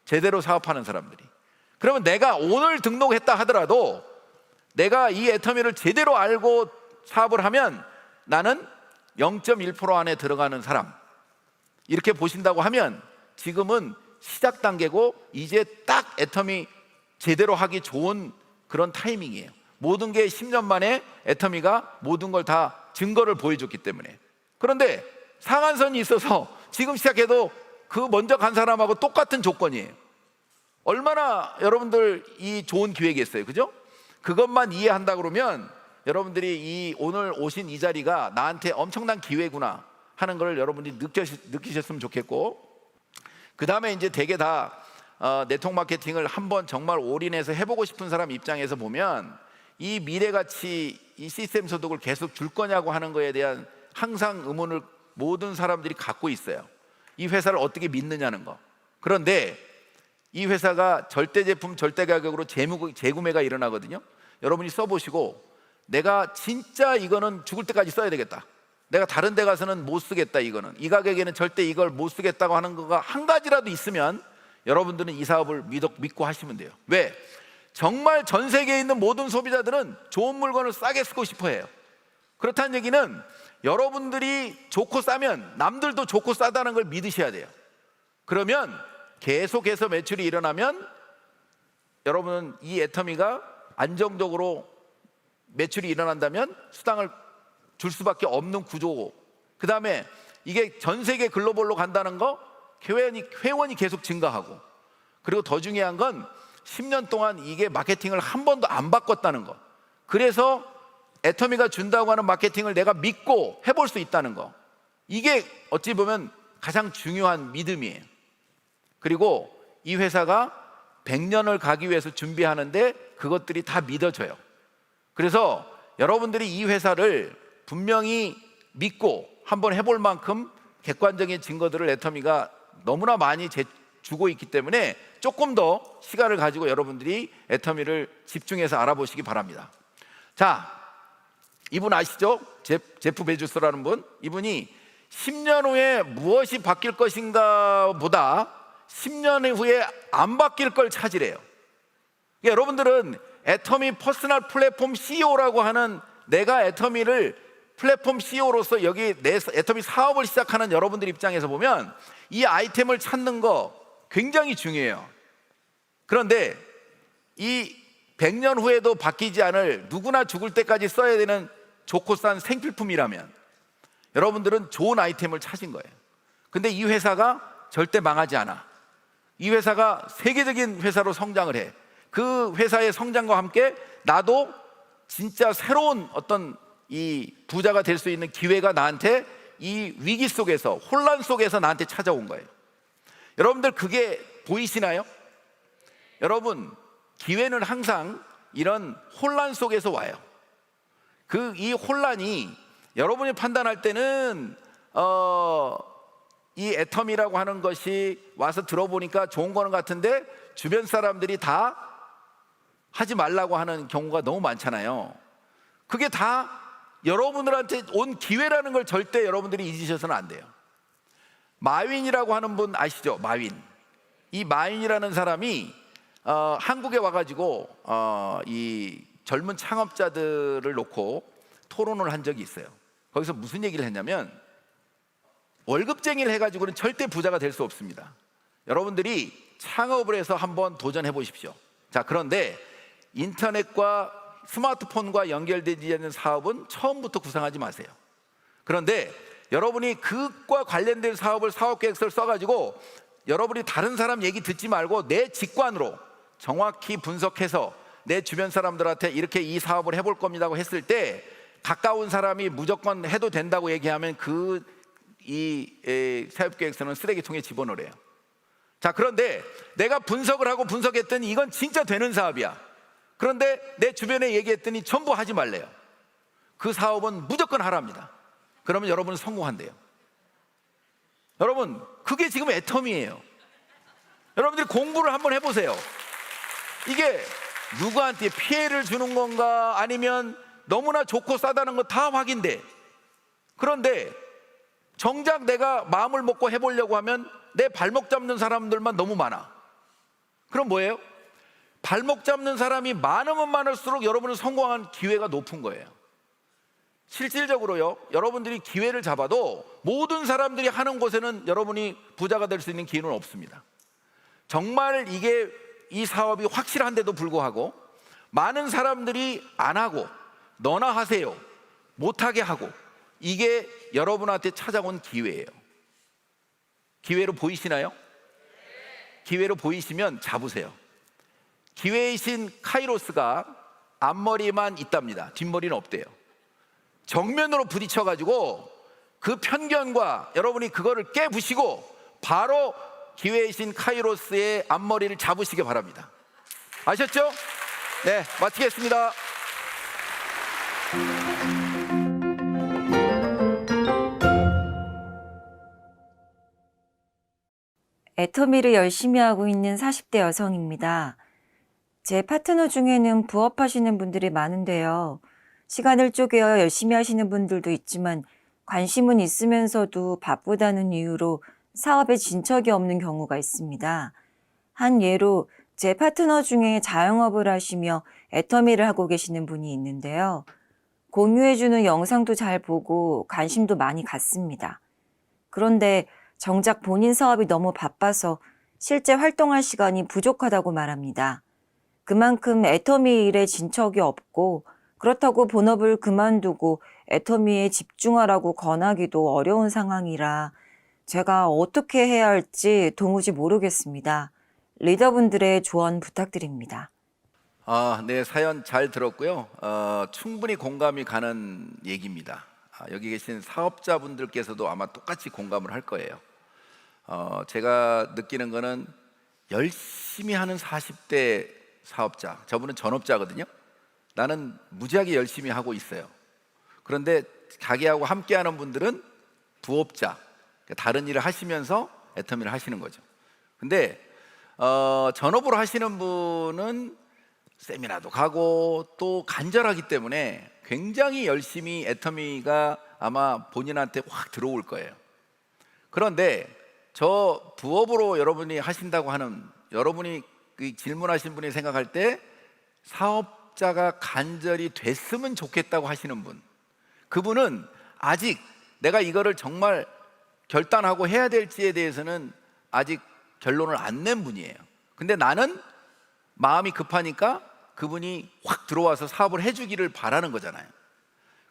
제대로 사업하는 사람들이. 그러면 내가 오늘 등록했다 하더라도 내가 이 애터미를 제대로 알고 사업을 하면 나는 0.1% 안에 들어가는 사람, 이렇게 보신다고 하면 지금은 시작 단계고 이제 딱 애터미 제대로 하기 좋은 그런 타이밍이에요. 모든 게 10년 만에 애터미가 모든 걸 다 증거를 보여줬기 때문에. 그런데 상한선이 있어서 지금 시작해도 그 먼저 간 사람하고 똑같은 조건이에요. 얼마나 여러분들 이 좋은 기회겠어요, 그죠? 그것만 이해한다 그러면 여러분들이 이 오늘 오신 이 자리가 나한테 엄청난 기회구나 하는 걸 여러분들이 느끼셨으면 좋겠고, 그 다음에 이제 되게 다 네트워크 마케팅을 한번 정말 올인해서 해보고 싶은 사람 입장에서 보면 이 미래가치, 이 시스템 소득을 계속 줄 거냐고 하는 거에 대한 항상 의문을 모든 사람들이 갖고 있어요. 이 회사를 어떻게 믿느냐는 거. 그런데 이 회사가 절대 제품 절대 가격으로 재구매가 일어나거든요. 여러분이 써보시고 내가 진짜 이거는 죽을 때까지 써야 되겠다, 내가 다른 데 가서는 못 쓰겠다, 이거는 이 가격에는 절대 이걸 못 쓰겠다고 하는 거가 한 가지라도 있으면 여러분들은 이 사업을 믿고 하시면 돼요. 왜? 정말 전 세계에 있는 모든 소비자들은 좋은 물건을 싸게 쓰고 싶어 해요. 그렇다는 얘기는 여러분들이 좋고 싸면 남들도 좋고 싸다는 걸 믿으셔야 돼요. 그러면 계속해서 매출이 일어나면 여러분은 이 애터미가 안정적으로 매출이 일어난다면 수당을 줄 수밖에 없는 구조고, 그 다음에 이게 전 세계 글로벌로 간다는 거, 회원이 계속 증가하고, 그리고 더 중요한 건 10년 동안 이게 마케팅을 한 번도 안 바꿨다는 거. 그래서 애터미가 준다고 하는 마케팅을 내가 믿고 해볼 수 있다는 거, 이게 어찌 보면 가장 중요한 믿음이에요. 그리고 이 회사가 100년을 가기 위해서 준비하는데 그것들이 다 믿어져요. 그래서 여러분들이 이 회사를 분명히 믿고 한번 해볼 만큼 객관적인 증거들을 애터미가 너무나 많이 주고 있기 때문에 조금 더 시간을 가지고 여러분들이 애터미를 집중해서 알아보시기 바랍니다. 자, 이분 아시죠? 제프 베조스라는 분. 이분이 10년 후에 무엇이 바뀔 것인가 보다 10년 후에 안 바뀔 걸 찾으래요. 그러니까 여러분들은 애터미 퍼스널 플랫폼 CEO라고 하는, 내가 애터미를 플랫폼 CEO로서 여기 내 애터미 사업을 시작하는 여러분들 입장에서 보면 이 아이템을 찾는 거 굉장히 중요해요. 그런데 이 100년 후에도 바뀌지 않을, 누구나 죽을 때까지 써야 되는 좋고 싼 생필품이라면 여러분들은 좋은 아이템을 찾은 거예요. 근데 이 회사가 절대 망하지 않아. 이 회사가 세계적인 회사로 성장을 해. 그 회사의 성장과 함께 나도 진짜 새로운 어떤 이 부자가 될 수 있는 기회가 나한테 이 위기 속에서, 혼란 속에서 나한테 찾아온 거예요. 여러분들 그게 보이시나요? 여러분, 기회는 항상 이런 혼란 속에서 와요. 이 혼란이 여러분이 판단할 때는 이 애터미라고 하는 것이 와서 들어보니까 좋은 거는 같은데 주변 사람들이 다 하지 말라고 하는 경우가 너무 많잖아요. 그게 다 여러분들한테 온 기회라는 걸 절대 여러분들이 잊으셔서는 안 돼요. 마윈이라고 하는 분 아시죠? 마윈. 이 마윈이라는 사람이 한국에 와가지고 이 젊은 창업자들을 놓고 토론을 한 적이 있어요. 거기서 무슨 얘기를 했냐면, 월급쟁이를 해가지고는 절대 부자가 될 수 없습니다. 여러분들이 창업을 해서 한번 도전해 보십시오. 자, 그런데 인터넷과 스마트폰과 연결되지 않는 사업은 처음부터 구상하지 마세요. 그런데 여러분이 그것과 관련된 사업을, 사업계획서를 써가지고 여러분이 다른 사람 얘기 듣지 말고 내 직관으로 정확히 분석해서 내 주변 사람들한테 이렇게 이 사업을 해볼 겁니다고 했을 때, 가까운 사람이 무조건 해도 된다고 얘기하면 이 사업계획서는 쓰레기통에 집어넣으래요. 자, 그런데 내가 분석을 하고 분석했더니 이건 진짜 되는 사업이야. 그런데 내 주변에 얘기했더니 전부 하지 말래요. 그 사업은 무조건 하랍니다. 그러면 여러분은 성공한대요. 여러분, 그게 지금 애터미예요. 여러분들이 공부를 한번 해보세요. 이게 누구한테 피해를 주는 건가, 아니면 너무나 좋고 싸다는 거 다 확인돼. 그런데 정작 내가 마음을 먹고 해보려고 하면 내 발목 잡는 사람들만 너무 많아. 그럼 뭐예요? 발목 잡는 사람이 많으면 많을수록 여러분은 성공한 기회가 높은 거예요. 실질적으로요, 여러분들이 기회를 잡아도 모든 사람들이 하는 곳에는 여러분이 부자가 될 수 있는 기회는 없습니다. 정말 이 사업이 확실한데도 불구하고 많은 사람들이 안 하고, 너나 하세요, 못하게 하고, 이게 여러분한테 찾아온 기회예요. 기회로 보이시나요? 기회로 보이시면 잡으세요. 기회의 신 카이로스가 앞머리만 있답니다. 뒷머리는 없대요. 정면으로 부딪혀가지고 그 편견과 여러분이 그거를 깨부시고 바로 기회의 신 카이로스의 앞머리를 잡으시기 바랍니다. 아셨죠? 네, 마치겠습니다. 애터미를 열심히 하고 있는 40대 여성입니다. 제 파트너 중에는 부업하시는 분들이 많은데요. 시간을 쪼개어 열심히 하시는 분들도 있지만 관심은 있으면서도 바쁘다는 이유로 사업에 진척이 없는 경우가 있습니다. 한 예로 제 파트너 중에 자영업을 하시며 애터미를 하고 계시는 분이 있는데요. 공유해주는 영상도 잘 보고 관심도 많이 갖습니다. 그런데 정작 본인 사업이 너무 바빠서 실제 활동할 시간이 부족하다고 말합니다. 그만큼 애터미 일에 진척이 없고 그렇다고 본업을 그만두고 애터미에 집중하라고 권하기도 어려운 상황이라 제가 어떻게 해야 할지 도무지 모르겠습니다. 리더분들의 조언 부탁드립니다. 네, 사연 잘 들었고요. 충분히 공감이 가는 얘기입니다. 여기 계신 사업자분들께서도 아마 똑같이 공감을 할 거예요. 제가 느끼는 거는 열심히 하는 40대 사업자, 저분은 전업자거든요. 나는 무지하게 열심히 하고 있어요. 그런데 자기하고 함께하는 분들은 부업자, 다른 일을 하시면서 애터미를 하시는 거죠. 근데 전업으로 하시는 분은 세미나도 가고 또 간절하기 때문에 굉장히 열심히 애터미가 아마 본인한테 확 들어올 거예요. 그런데 저 부업으로 여러분이 하신다고 하는, 여러분이 그 질문하신 분이 생각할 때 사업자가 간절히 됐으면 좋겠다고 하시는 분, 그분은 아직 내가 이거를 정말 결단하고 해야 될지에 대해서는 아직 결론을 안 낸 분이에요. 근데 나는 마음이 급하니까 그분이 확 들어와서 사업을 해주기를 바라는 거잖아요.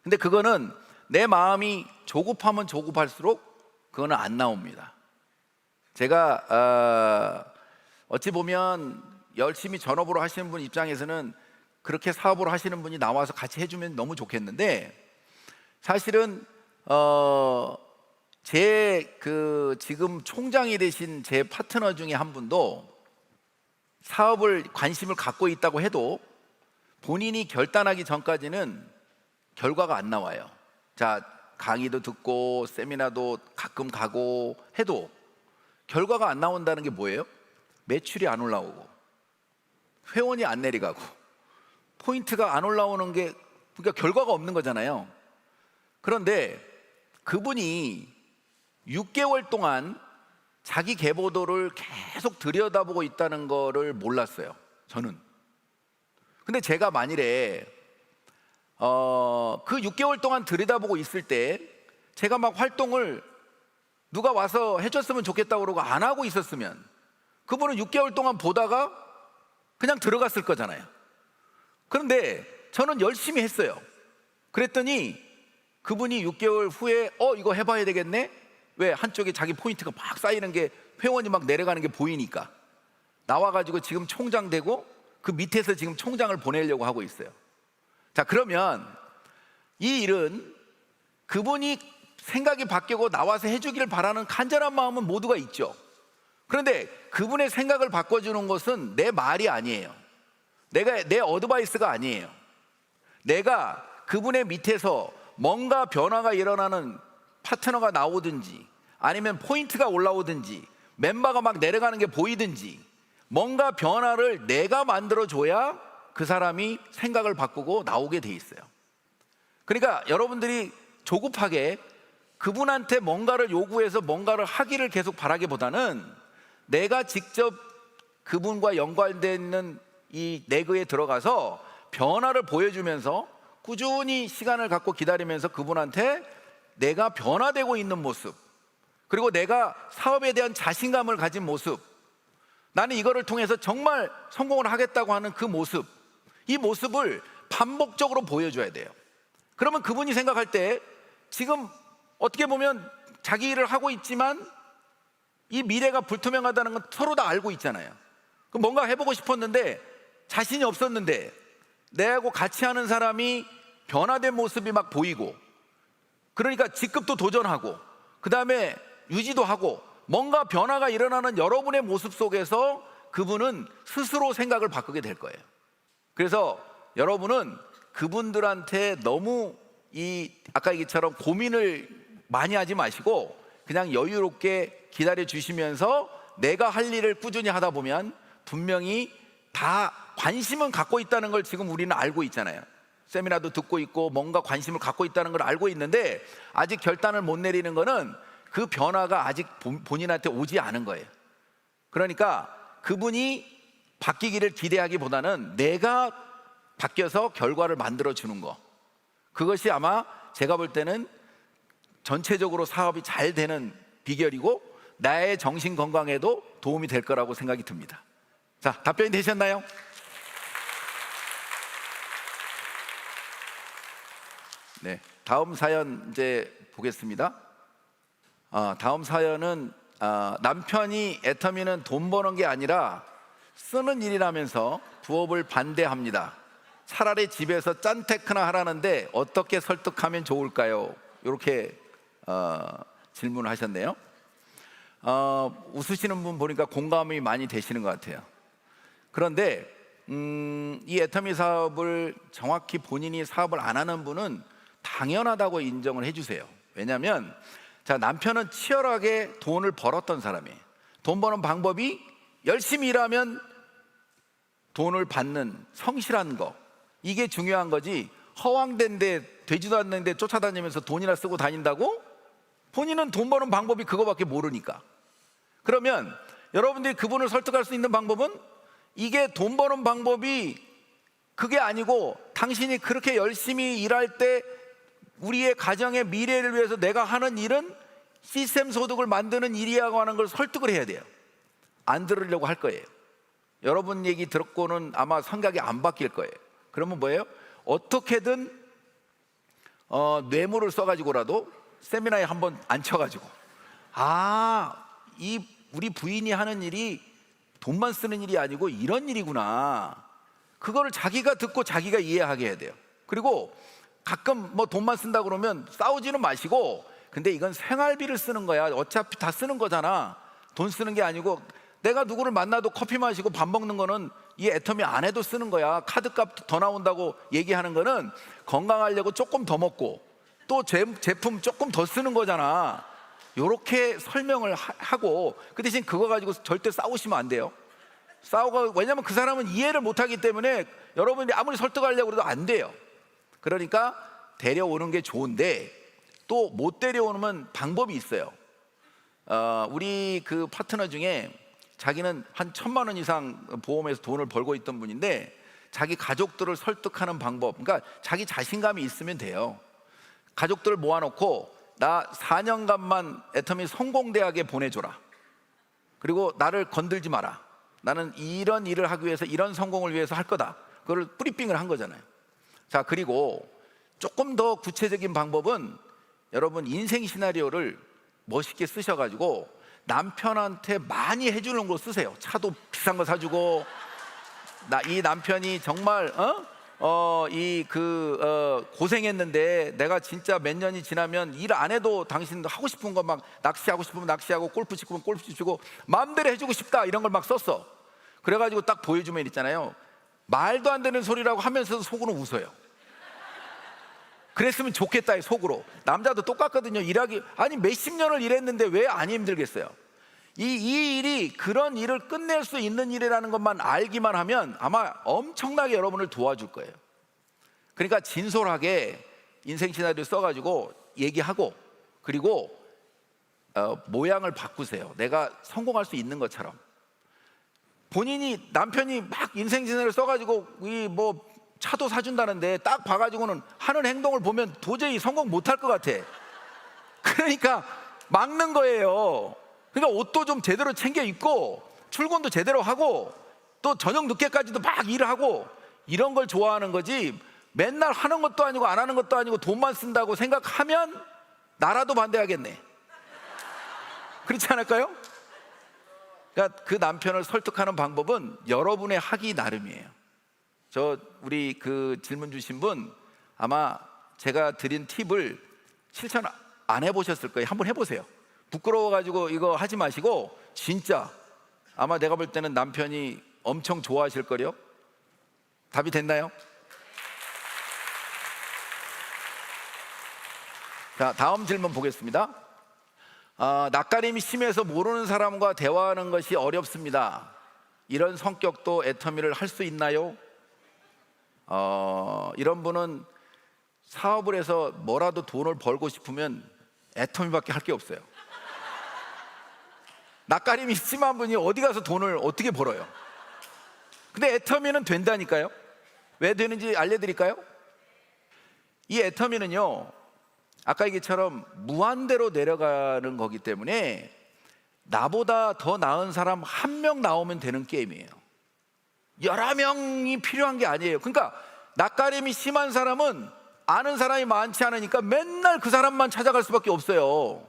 근데 그거는 내 마음이 조급하면 조급할수록 그거는 안 나옵니다. 제가 어찌 보면 열심히 전업으로 하시는 분 입장에서는 그렇게 사업으로 하시는 분이 나와서 같이 해주면 너무 좋겠는데, 사실은 제 지금 총장이 되신 제 파트너 중에 한 분도 사업을 관심을 갖고 있다고 해도 본인이 결단하기 전까지는 결과가 안 나와요. 자, 강의도 듣고 세미나도 가끔 가고 해도 결과가 안 나온다는 게 뭐예요? 매출이 안 올라오고 회원이 안 내려가고 포인트가 안 올라오는 게, 그러니까 결과가 없는 거잖아요. 그런데 그분이 6개월 동안 자기 계보도를 계속 들여다보고 있다는 거를 몰랐어요, 저는. 근데 제가 만일에 그 6개월 동안 들여다보고 있을 때 제가 막 활동을 누가 와서 해줬으면 좋겠다고 그러고 안 하고 있었으면 그분은 6개월 동안 보다가 그냥 들어갔을 거잖아요. 그런데 저는 열심히 했어요. 그랬더니 그분이 6개월 후에 이거 해봐야 되겠네? 왜? 한쪽에 자기 포인트가 막 쌓이는 게, 회원이 막 내려가는 게 보이니까 나와가지고 지금 총장 되고 그 밑에서 지금 총장을 보내려고 하고 있어요. 자, 그러면 이 일은 그분이 생각이 바뀌고 나와서 해주기를 바라는 간절한 마음은 모두가 있죠. 그런데 그분의 생각을 바꿔주는 것은 내 말이 아니에요. 내 어드바이스가 아니에요. 내가 그분의 밑에서 뭔가 변화가 일어나는 파트너가 나오든지 아니면 포인트가 올라오든지 멤버가 막 내려가는 게 보이든지 뭔가 변화를 내가 만들어줘야 그 사람이 생각을 바꾸고 나오게 돼 있어요. 그러니까 여러분들이 조급하게 그분한테 뭔가를 요구해서 뭔가를 하기를 계속 바라기보다는 내가 직접 그분과 연관되어 있는 이 네그에 들어가서 변화를 보여주면서 꾸준히 시간을 갖고 기다리면서 그분한테 내가 변화되고 있는 모습, 그리고 내가 사업에 대한 자신감을 가진 모습, 나는 이거를 통해서 정말 성공을 하겠다고 하는 그 모습, 이 모습을 반복적으로 보여줘야 돼요. 그러면 그분이 생각할 때 지금 어떻게 보면 자기 일을 하고 있지만 이 미래가 불투명하다는 건 서로 다 알고 있잖아요. 그럼 뭔가 해보고 싶었는데 자신이 없었는데 내하고 같이 하는 사람이 변화된 모습이 막 보이고, 그러니까 직급도 도전하고 그 다음에 유지도 하고 뭔가 변화가 일어나는 여러분의 모습 속에서 그분은 스스로 생각을 바꾸게 될 거예요. 그래서 여러분은 그분들한테 너무 아까 얘기처럼 고민을 많이 하지 마시고 그냥 여유롭게 기다려 주시면서 내가 할 일을 꾸준히 하다 보면 분명히 다 관심은 갖고 있다는 걸 지금 우리는 알고 있잖아요. 세미나도 듣고 있고 뭔가 관심을 갖고 있다는 걸 알고 있는데 아직 결단을 못 내리는 거는 그 변화가 아직 본인한테 오지 않은 거예요. 그러니까 그분이 바뀌기를 기대하기보다는 내가 바뀌어서 결과를 만들어 주는 거, 그것이 아마 제가 볼 때는 전체적으로 사업이 잘 되는 비결이고 나의 정신 건강에도 도움이 될 거라고 생각이 듭니다. 자, 답변이 되셨나요? 네, 다음 사연 이제 보겠습니다. 다음 사연은 남편이 애터미는 돈 버는 게 아니라 쓰는 일이라면서 부업을 반대합니다. 차라리 집에서 짠테크나 하라는데 어떻게 설득하면 좋을까요? 이렇게 질문을 하셨네요. 웃으시는 분 보니까 공감이 많이 되시는 것 같아요. 그런데 이 애터미 사업을 정확히 본인이 사업을 안 하는 분은 당연하다고 인정을 해주세요. 왜냐하면 자, 남편은 치열하게 돈을 벌었던 사람이에요. 돈 버는 방법이 열심히 일하면 돈을 받는 성실한 거, 이게 중요한 거지. 허황된데 되지도 않는데 쫓아다니면서 돈이나 쓰고 다닌다고? 본인은 돈 버는 방법이 그거밖에 모르니까. 그러면 여러분들이 그분을 설득할 수 있는 방법은 이게 돈 버는 방법이 그게 아니고 당신이 그렇게 열심히 일할 때 우리의 가정의 미래를 위해서 내가 하는 일은 시스템 소득을 만드는 일이라고 하는 걸 설득을 해야 돼요. 안 들으려고 할 거예요. 여러분 얘기 듣고는 아마 생각이 안 바뀔 거예요. 그러면 뭐예요? 어떻게든 뇌물을 써가지고라도 세미나에 한번 앉혀가지고 이 우리 부인이 하는 일이 돈만 쓰는 일이 아니고 이런 일이구나, 그거를 자기가 듣고 자기가 이해하게 해야 돼요. 그리고 가끔 뭐 돈만 쓴다 그러면 싸우지는 마시고, 근데 이건 생활비를 쓰는 거야, 어차피 다 쓰는 거잖아, 돈 쓰는 게 아니고 내가 누구를 만나도 커피 마시고 밥 먹는 거는 이 애터미 안 해도 쓰는 거야, 카드값 더 나온다고 얘기하는 거는 건강하려고 조금 더 먹고 또 제품 조금 더 쓰는 거잖아, 이렇게 설명을 하고, 그 대신 그거 가지고 절대 싸우시면 안 돼요. 왜냐면 그 사람은 이해를 못하기 때문에 여러분이 아무리 설득하려고 해도 안 돼요. 그러니까 데려오는 게 좋은데 또 못 데려오면 방법이 있어요. 우리 그 파트너 중에 자기는 한 1,000만 원 이상 보험에서 돈을 벌고 있던 분인데 자기 가족들을 설득하는 방법, 그러니까 자기 자신감이 있으면 돼요. 가족들을 모아놓고 나 4년간만 애터미 성공대학에 보내줘라, 그리고 나를 건들지 마라, 나는 이런 일을 하기 위해서 이런 성공을 위해서 할 거다, 그걸 뿌리빙을 한 거잖아요. 자, 그리고 조금 더 구체적인 방법은 여러분 인생 시나리오를 멋있게 쓰셔가지고 남편한테 많이 해주는 거 쓰세요. 차도 비싼 거 사주고, 이 남편이 정말 고생했는데 내가 진짜 몇 년이 지나면 일 안 해도 당신 하고 싶은 거 막 낚시하고 싶으면 낚시하고 골프 치고 골프 치고 마음대로 해주고 싶다, 이런 걸 막 썼어. 그래가지고 딱 보여주면 있잖아요, 말도 안 되는 소리라고 하면서도 속으로 웃어요. 그랬으면 좋겠다, 속으로. 남자도 똑같거든요. 아니 몇십 년을 일했는데 왜 안 힘들겠어요? 이 일이 그런 일을 끝낼 수 있는 일이라는 것만 알기만 하면 아마 엄청나게 여러분을 도와줄 거예요. 그러니까 진솔하게 인생 시나리오 써가지고 얘기하고, 그리고 모양을 바꾸세요. 내가 성공할 수 있는 것처럼. 남편이 막 인생 시나리오 써가지고 뭐 차도 사준다는데 딱 봐가지고는 하는 행동을 보면 도저히 성공 못할 것 같아. 그러니까 막는 거예요. 그러니까 옷도 좀 제대로 챙겨 입고 출근도 제대로 하고 또 저녁 늦게까지도 막 일을 하고, 이런 걸 좋아하는 거지, 맨날 하는 것도 아니고 안 하는 것도 아니고 돈만 쓴다고 생각하면 나라도 반대하겠네. 그렇지 않을까요? 그러니까 그 남편을 설득하는 방법은 여러분의 하기 나름이에요. 우리 그 질문 주신 분 아마 제가 드린 팁을 실천 안 해보셨을 거예요. 한번 해보세요. 부끄러워가지고 이거 하지 마시고 진짜 아마 내가 볼 때는 남편이 엄청 좋아하실 거요. 답이 됐나요? 자, 다음 질문 보겠습니다. 낯가림이 심해서 모르는 사람과 대화하는 것이 어렵습니다. 이런 성격도 애터미를 할 수 있나요? 이런 분은 사업을 해서 뭐라도 돈을 벌고 싶으면 애터미밖에 할 게 없어요. 낯가림이 심한 분이 어디 가서 돈을 어떻게 벌어요? 근데 애터미는 된다니까요. 왜 되는지 알려드릴까요? 이 애터미는요, 아까 얘기처럼 무한대로 내려가는 거기 때문에 나보다 더 나은 사람 한 명 나오면 되는 게임이에요. 여러 명이 필요한 게 아니에요. 그러니까 낯가림이 심한 사람은 아는 사람이 많지 않으니까 맨날 그 사람만 찾아갈 수밖에 없어요.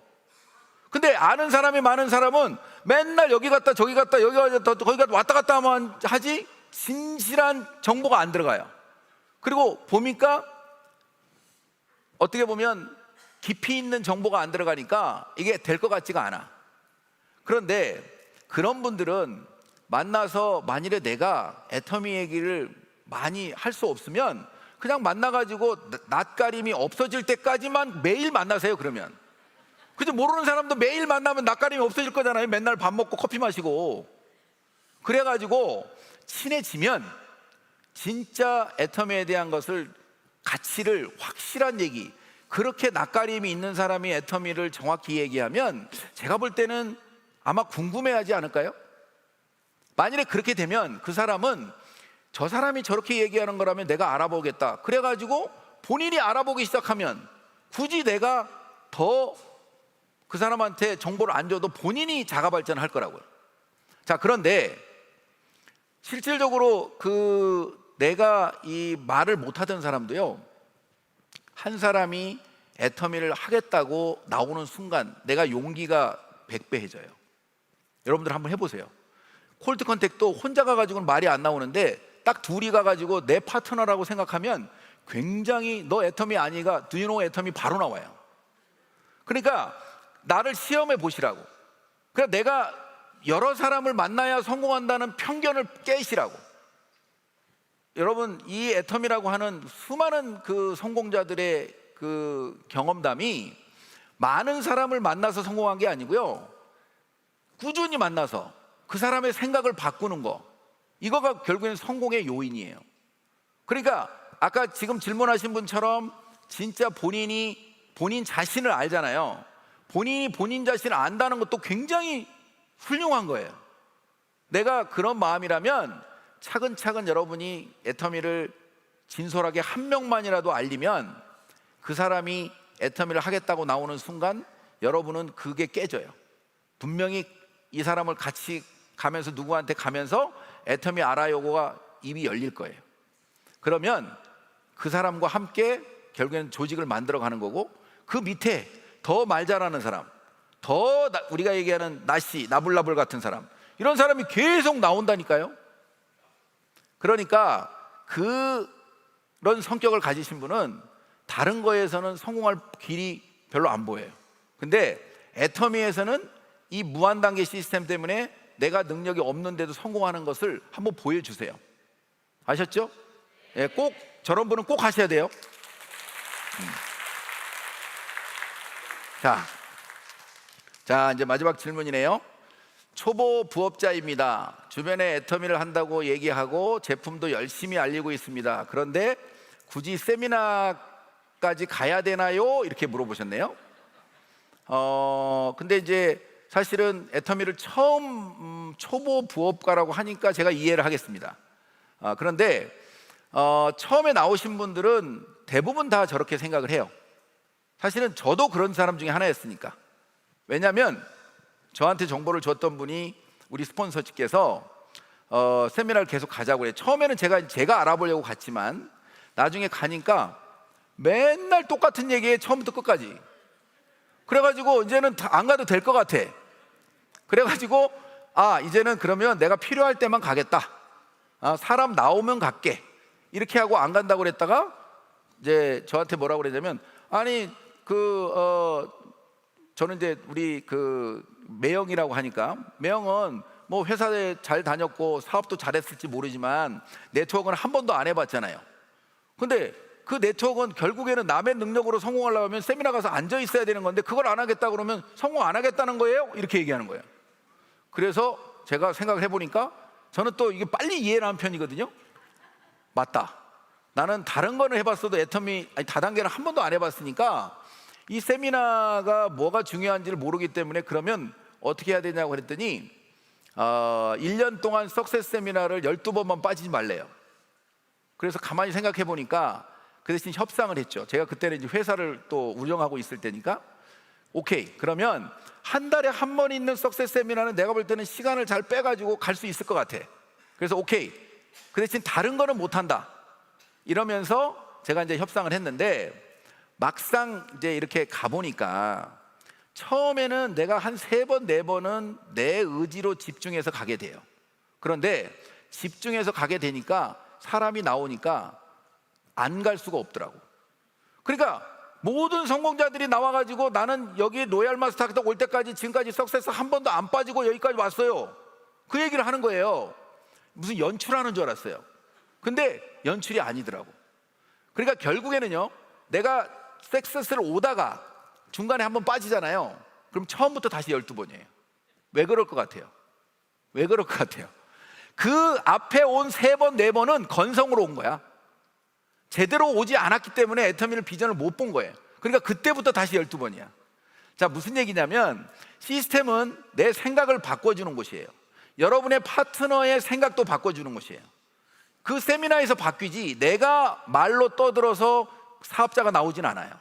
근데 아는 사람이 많은 사람은 맨날 여기 갔다 저기 갔다 여기 갔다 거기 갔다 왔다 갔다 하면 하지 진실한 정보가 안 들어가요. 그리고 보니까 어떻게 보면 깊이 있는 정보가 안 들어가니까 이게 될 것 같지가 않아. 그런데 그런 분들은 만나서 만일에 내가 애터미 얘기를 많이 할 수 없으면 그냥 만나가지고 낯가림이 없어질 때까지만 매일 만나세요. 그러면 그죠? 모르는 사람도 매일 만나면 낯가림이 없어질 거잖아요. 맨날 밥 먹고 커피 마시고. 그래가지고 친해지면 진짜 애터미에 대한 것을 가치를 확실한 얘기, 그렇게 낯가림이 있는 사람이 애터미를 정확히 얘기하면 제가 볼 때는 아마 궁금해하지 않을까요? 만일에 그렇게 되면 그 사람은 저 사람이 저렇게 얘기하는 거라면 내가 알아보겠다. 그래가지고 본인이 알아보기 시작하면 굳이 내가 더 그 사람한테 정보를 안 줘도 본인이 자가 발전할 거라고요. 자, 그런데 실질적으로 내가 이 말을 못하던 사람도요, 한 사람이 애터미를 하겠다고 나오는 순간 내가 용기가 100배해져요. 여러분들 한번 해보세요. 콜드 컨택도 혼자 가가지고는 말이 안 나오는데 딱 둘이 가가지고 내 파트너라고 생각하면 굉장히 너 애터미 아니가 Do you know 애터미 바로 나와요. 그러니까 나를 시험해 보시라고. 그러니까 내가 여러 사람을 만나야 성공한다는 편견을 깨시라고. 여러분, 이 애터미라고 하는 수많은 그 성공자들의 그 경험담이 많은 사람을 만나서 성공한 게 아니고요, 꾸준히 만나서 그 사람의 생각을 바꾸는 거, 이거가 결국엔 성공의 요인이에요. 그러니까 아까 지금 질문하신 분처럼 진짜 본인 자신을 알잖아요. 본인이 본인 자신을 안다는 것도 굉장히 훌륭한 거예요. 내가 그런 마음이라면 차근차근 여러분이 애터미를 진솔하게 한 명만이라도 알리면 그 사람이 애터미를 하겠다고 나오는 순간 여러분은 그게 깨져요. 분명히 이 사람을 같이 가면서 누구한테 가면서 애터미 알아요고가 입이 열릴 거예요. 그러면 그 사람과 함께 결국에는 조직을 만들어 가는 거고, 그 밑에 더 말 잘하는 사람, 더 우리가 얘기하는 나불나불 같은 사람, 이런 사람이 계속 나온다니까요. 그러니까 그런 성격을 가지신 분은 다른 거에서는 성공할 길이 별로 안 보여요. 근데 애터미에서는 이 무한단계 시스템 때문에 내가 능력이 없는데도 성공하는 것을 한번 보여주세요. 아셨죠? 예, 꼭 저런 분은 꼭 하셔야 돼요. 자, 이제 마지막 질문이네요. 초보 부업자입니다. 주변에 애터미를 한다고 얘기하고 제품도 열심히 알리고 있습니다. 그런데 굳이 세미나까지 가야 되나요? 이렇게 물어보셨네요. 근데 이제 사실은 애터미를 처음 초보 부업가라고 하니까 제가 이해를 하겠습니다. 그런데 처음에 나오신 분들은 대부분 다 저렇게 생각을 해요. 사실은 저도 그런 사람 중에 하나였으니까. 왜냐하면 저한테 정보를 줬던 분이 우리 스폰서님께서 세미나를 계속 가자고 해요. 처음에는 제가 알아보려고 갔지만 나중에 가니까 맨날 똑같은 얘기에 처음부터 끝까지. 그래가지고 이제는 안 가도 될 것 같아. 그래가지고 이제는 그러면 내가 필요할 때만 가겠다. 사람 나오면 갈게. 이렇게 하고 안 간다고 그랬다가 이제 저한테 뭐라고 그러냐면, 아니 저는 이제 우리 매형이라고 하니까, 매형은 뭐 회사에 잘 다녔고 사업도 잘했을지 모르지만 네트워크는 한 번도 안 해봤잖아요. 근데 그 네트워크는 결국에는 남의 능력으로 성공하려고 하면 세미나 가서 앉아 있어야 되는 건데 그걸 안 하겠다 그러면 성공 안 하겠다는 거예요? 이렇게 얘기하는 거예요. 그래서 제가 생각을 해보니까 저는 또 이게 빨리 이해를 하는 편이거든요. 맞다. 나는 다른 거는 해봤어도 다단계를 한 번도 안 해봤으니까 이 세미나가 뭐가 중요한지를 모르기 때문에 그러면 어떻게 해야 되냐고 그랬더니 1년 동안 석세스 세미나를 12번만 빠지지 말래요. 그래서 가만히 생각해 보니까 그 대신 협상을 했죠. 제가 그때는 이제 회사를 또 운영하고 있을 때니까 오케이, 그러면 한 달에 한 번 있는 석세스 세미나는 내가 볼 때는 시간을 잘 빼가지고 갈 수 있을 것 같아. 그래서 오케이, 그 대신 다른 거는 못한다 이러면서 제가 이제 협상을 했는데, 막상 이제 이렇게 가보니까 처음에는 내가 한 3번, 4번은 내 의지로 집중해서 가게 돼요. 그런데 집중해서 가게 되니까 사람이 나오니까 안 갈 수가 없더라고. 그러니까 모든 성공자들이 나와가지고 나는 여기 로얄 마스터 올 때까지 지금까지 석세스 한 번도 안 빠지고 여기까지 왔어요, 그 얘기를 하는 거예요. 무슨 연출하는 줄 알았어요. 근데 연출이 아니더라고. 그러니까 결국에는요, 내가 석세스를 오다가 중간에 한번 빠지잖아요. 그럼 처음부터 다시 12번이에요. 왜 그럴 것 같아요? 왜 그럴 것 같아요? 그 앞에 온 3번, 4번은 건성으로 온 거야. 제대로 오지 않았기 때문에 애터미를 비전을 못 본 거예요. 그러니까 그때부터 다시 12번이야. 자, 무슨 얘기냐면 시스템은 내 생각을 바꿔주는 곳이에요. 여러분의 파트너의 생각도 바꿔주는 곳이에요. 그 세미나에서 바뀌지 내가 말로 떠들어서 사업자가 나오진 않아요.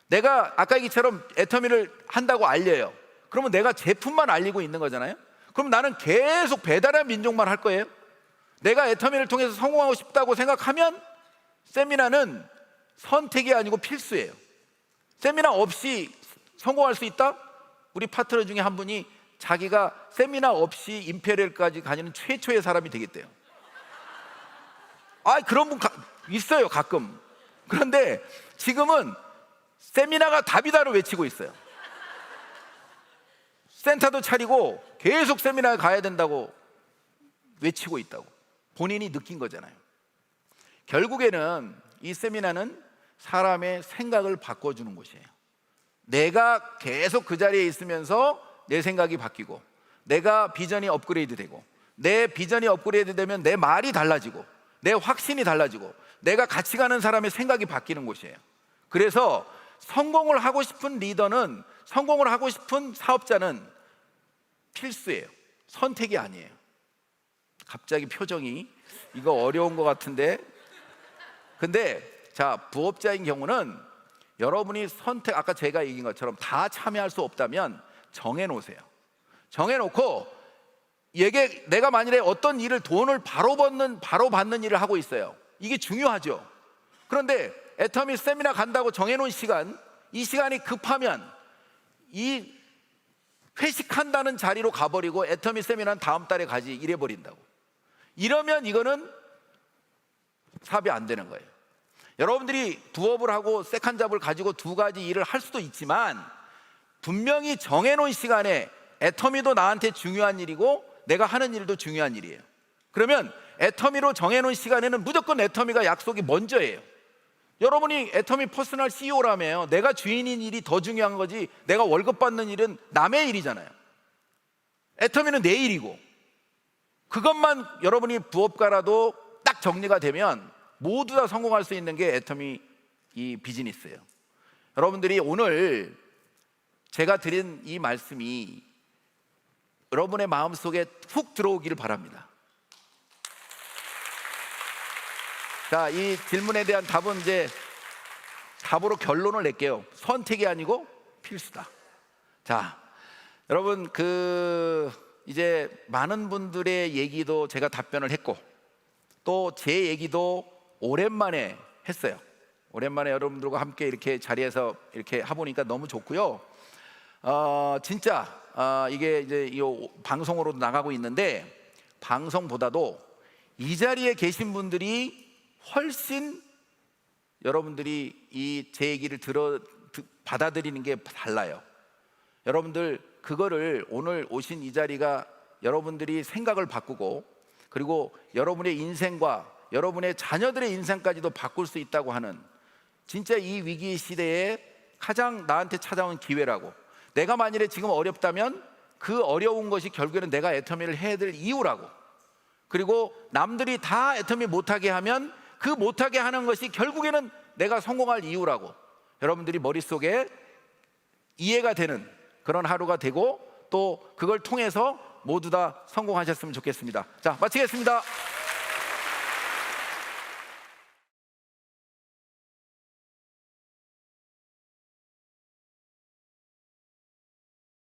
내가 아까 얘기처럼 애터미를 한다고 알려요. 그러면 내가 제품만 알리고 있는 거잖아요. 그럼 나는 계속 배달의 민족만 할 거예요. 내가 애터미를 통해서 성공하고 싶다고 생각하면 세미나는 선택이 아니고 필수예요. 세미나 없이 성공할 수 있다? 우리 파트너 중에 한 분이 자기가 세미나 없이 임페리얼까지 가는 최초의 사람이 되겠대요. 그런 분 있어요, 가끔. 그런데 지금은 세미나가 답이다를 외치고 있어요. 센터도 차리고 계속 세미나에 가야 된다고 외치고 있다고 본인이 느낀 거잖아요. 결국에는 이 세미나는 사람의 생각을 바꿔주는 곳이에요. 내가 계속 그 자리에 있으면서 내 생각이 바뀌고, 내가 비전이 업그레이드 되고, 내 비전이 업그레이드 되면 내 말이 달라지고, 내 확신이 달라지고, 내가 같이 가는 사람의 생각이 바뀌는 곳이에요. 그래서 성공을 하고 싶은 리더는, 성공을 하고 싶은 사업자는 필수예요. 선택이 아니에요. 갑자기 표정이 이거 어려운 것 같은데. 근데 자, 부업자인 경우는 여러분이 선택, 아까 제가 얘기한 것처럼 다 참여할 수 없다면 정해놓으세요. 정해놓고 내가 만일에 어떤 일을, 돈을 바로 받는 일을 하고 있어요. 이게 중요하죠. 그런데 애터미 세미나 간다고 정해놓은 시간, 이 시간이 급하면 이 회식한다는 자리로 가버리고 애터미 세미나는 다음 달에 가지 이래버린다고. 이러면 이거는 사업이 안 되는 거예요. 여러분들이 부업을 하고 세컨잡을 가지고 2가지 일을 할 수도 있지만 분명히 정해놓은 시간에 애터미도 나한테 중요한 일이고 내가 하는 일도 중요한 일이에요. 그러면 애터미로 정해놓은 시간에는 무조건 애터미가 약속이 먼저예요. 여러분이 애터미 퍼스널 CEO라며요. 내가 주인인 일이 더 중요한 거지 내가 월급 받는 일은 남의 일이잖아요. 애터미는 내 일이고, 그것만 여러분이 부업가라도 딱 정리가 되면 모두 다 성공할 수 있는 게 애터미 이 비즈니스예요. 여러분들이 오늘 제가 드린 이 말씀이 여러분의 마음속에 훅 들어오기를 바랍니다. 자, 이 질문에 대한 답은 이제 답으로 결론을 낼게요. 선택이 아니고 필수다. 자, 여러분 이제 많은 분들의 얘기도 제가 답변을 했고 또 제 얘기도 오랜만에 했어요. 오랜만에 여러분들과 함께 이렇게 자리에서 이렇게 해보니까 너무 좋고요. 진짜 이게 이제 이 방송으로도 나가고 있는데 방송보다도 이 자리에 계신 분들이 훨씬 여러분들이 이 제 얘기를 받아들이는 게 달라요. 여러분들 그거를 오늘 오신 이 자리가 여러분들이 생각을 바꾸고 그리고 여러분의 인생과 여러분의 자녀들의 인생까지도 바꿀 수 있다고 하는 진짜 이 위기 시대에 가장 나한테 찾아온 기회라고. 내가 만일에 지금 어렵다면 그 어려운 것이 결국에는 내가 애터미를 해야 될 이유라고. 그리고 남들이 다 애터미 못하게 하면 그 못하게 하는 것이 결국에는 내가 성공할 이유라고 여러분들이 머릿속에 이해가 되는 그런 하루가 되고 또 그걸 통해서 모두 다 성공하셨으면 좋겠습니다. 자, 마치겠습니다.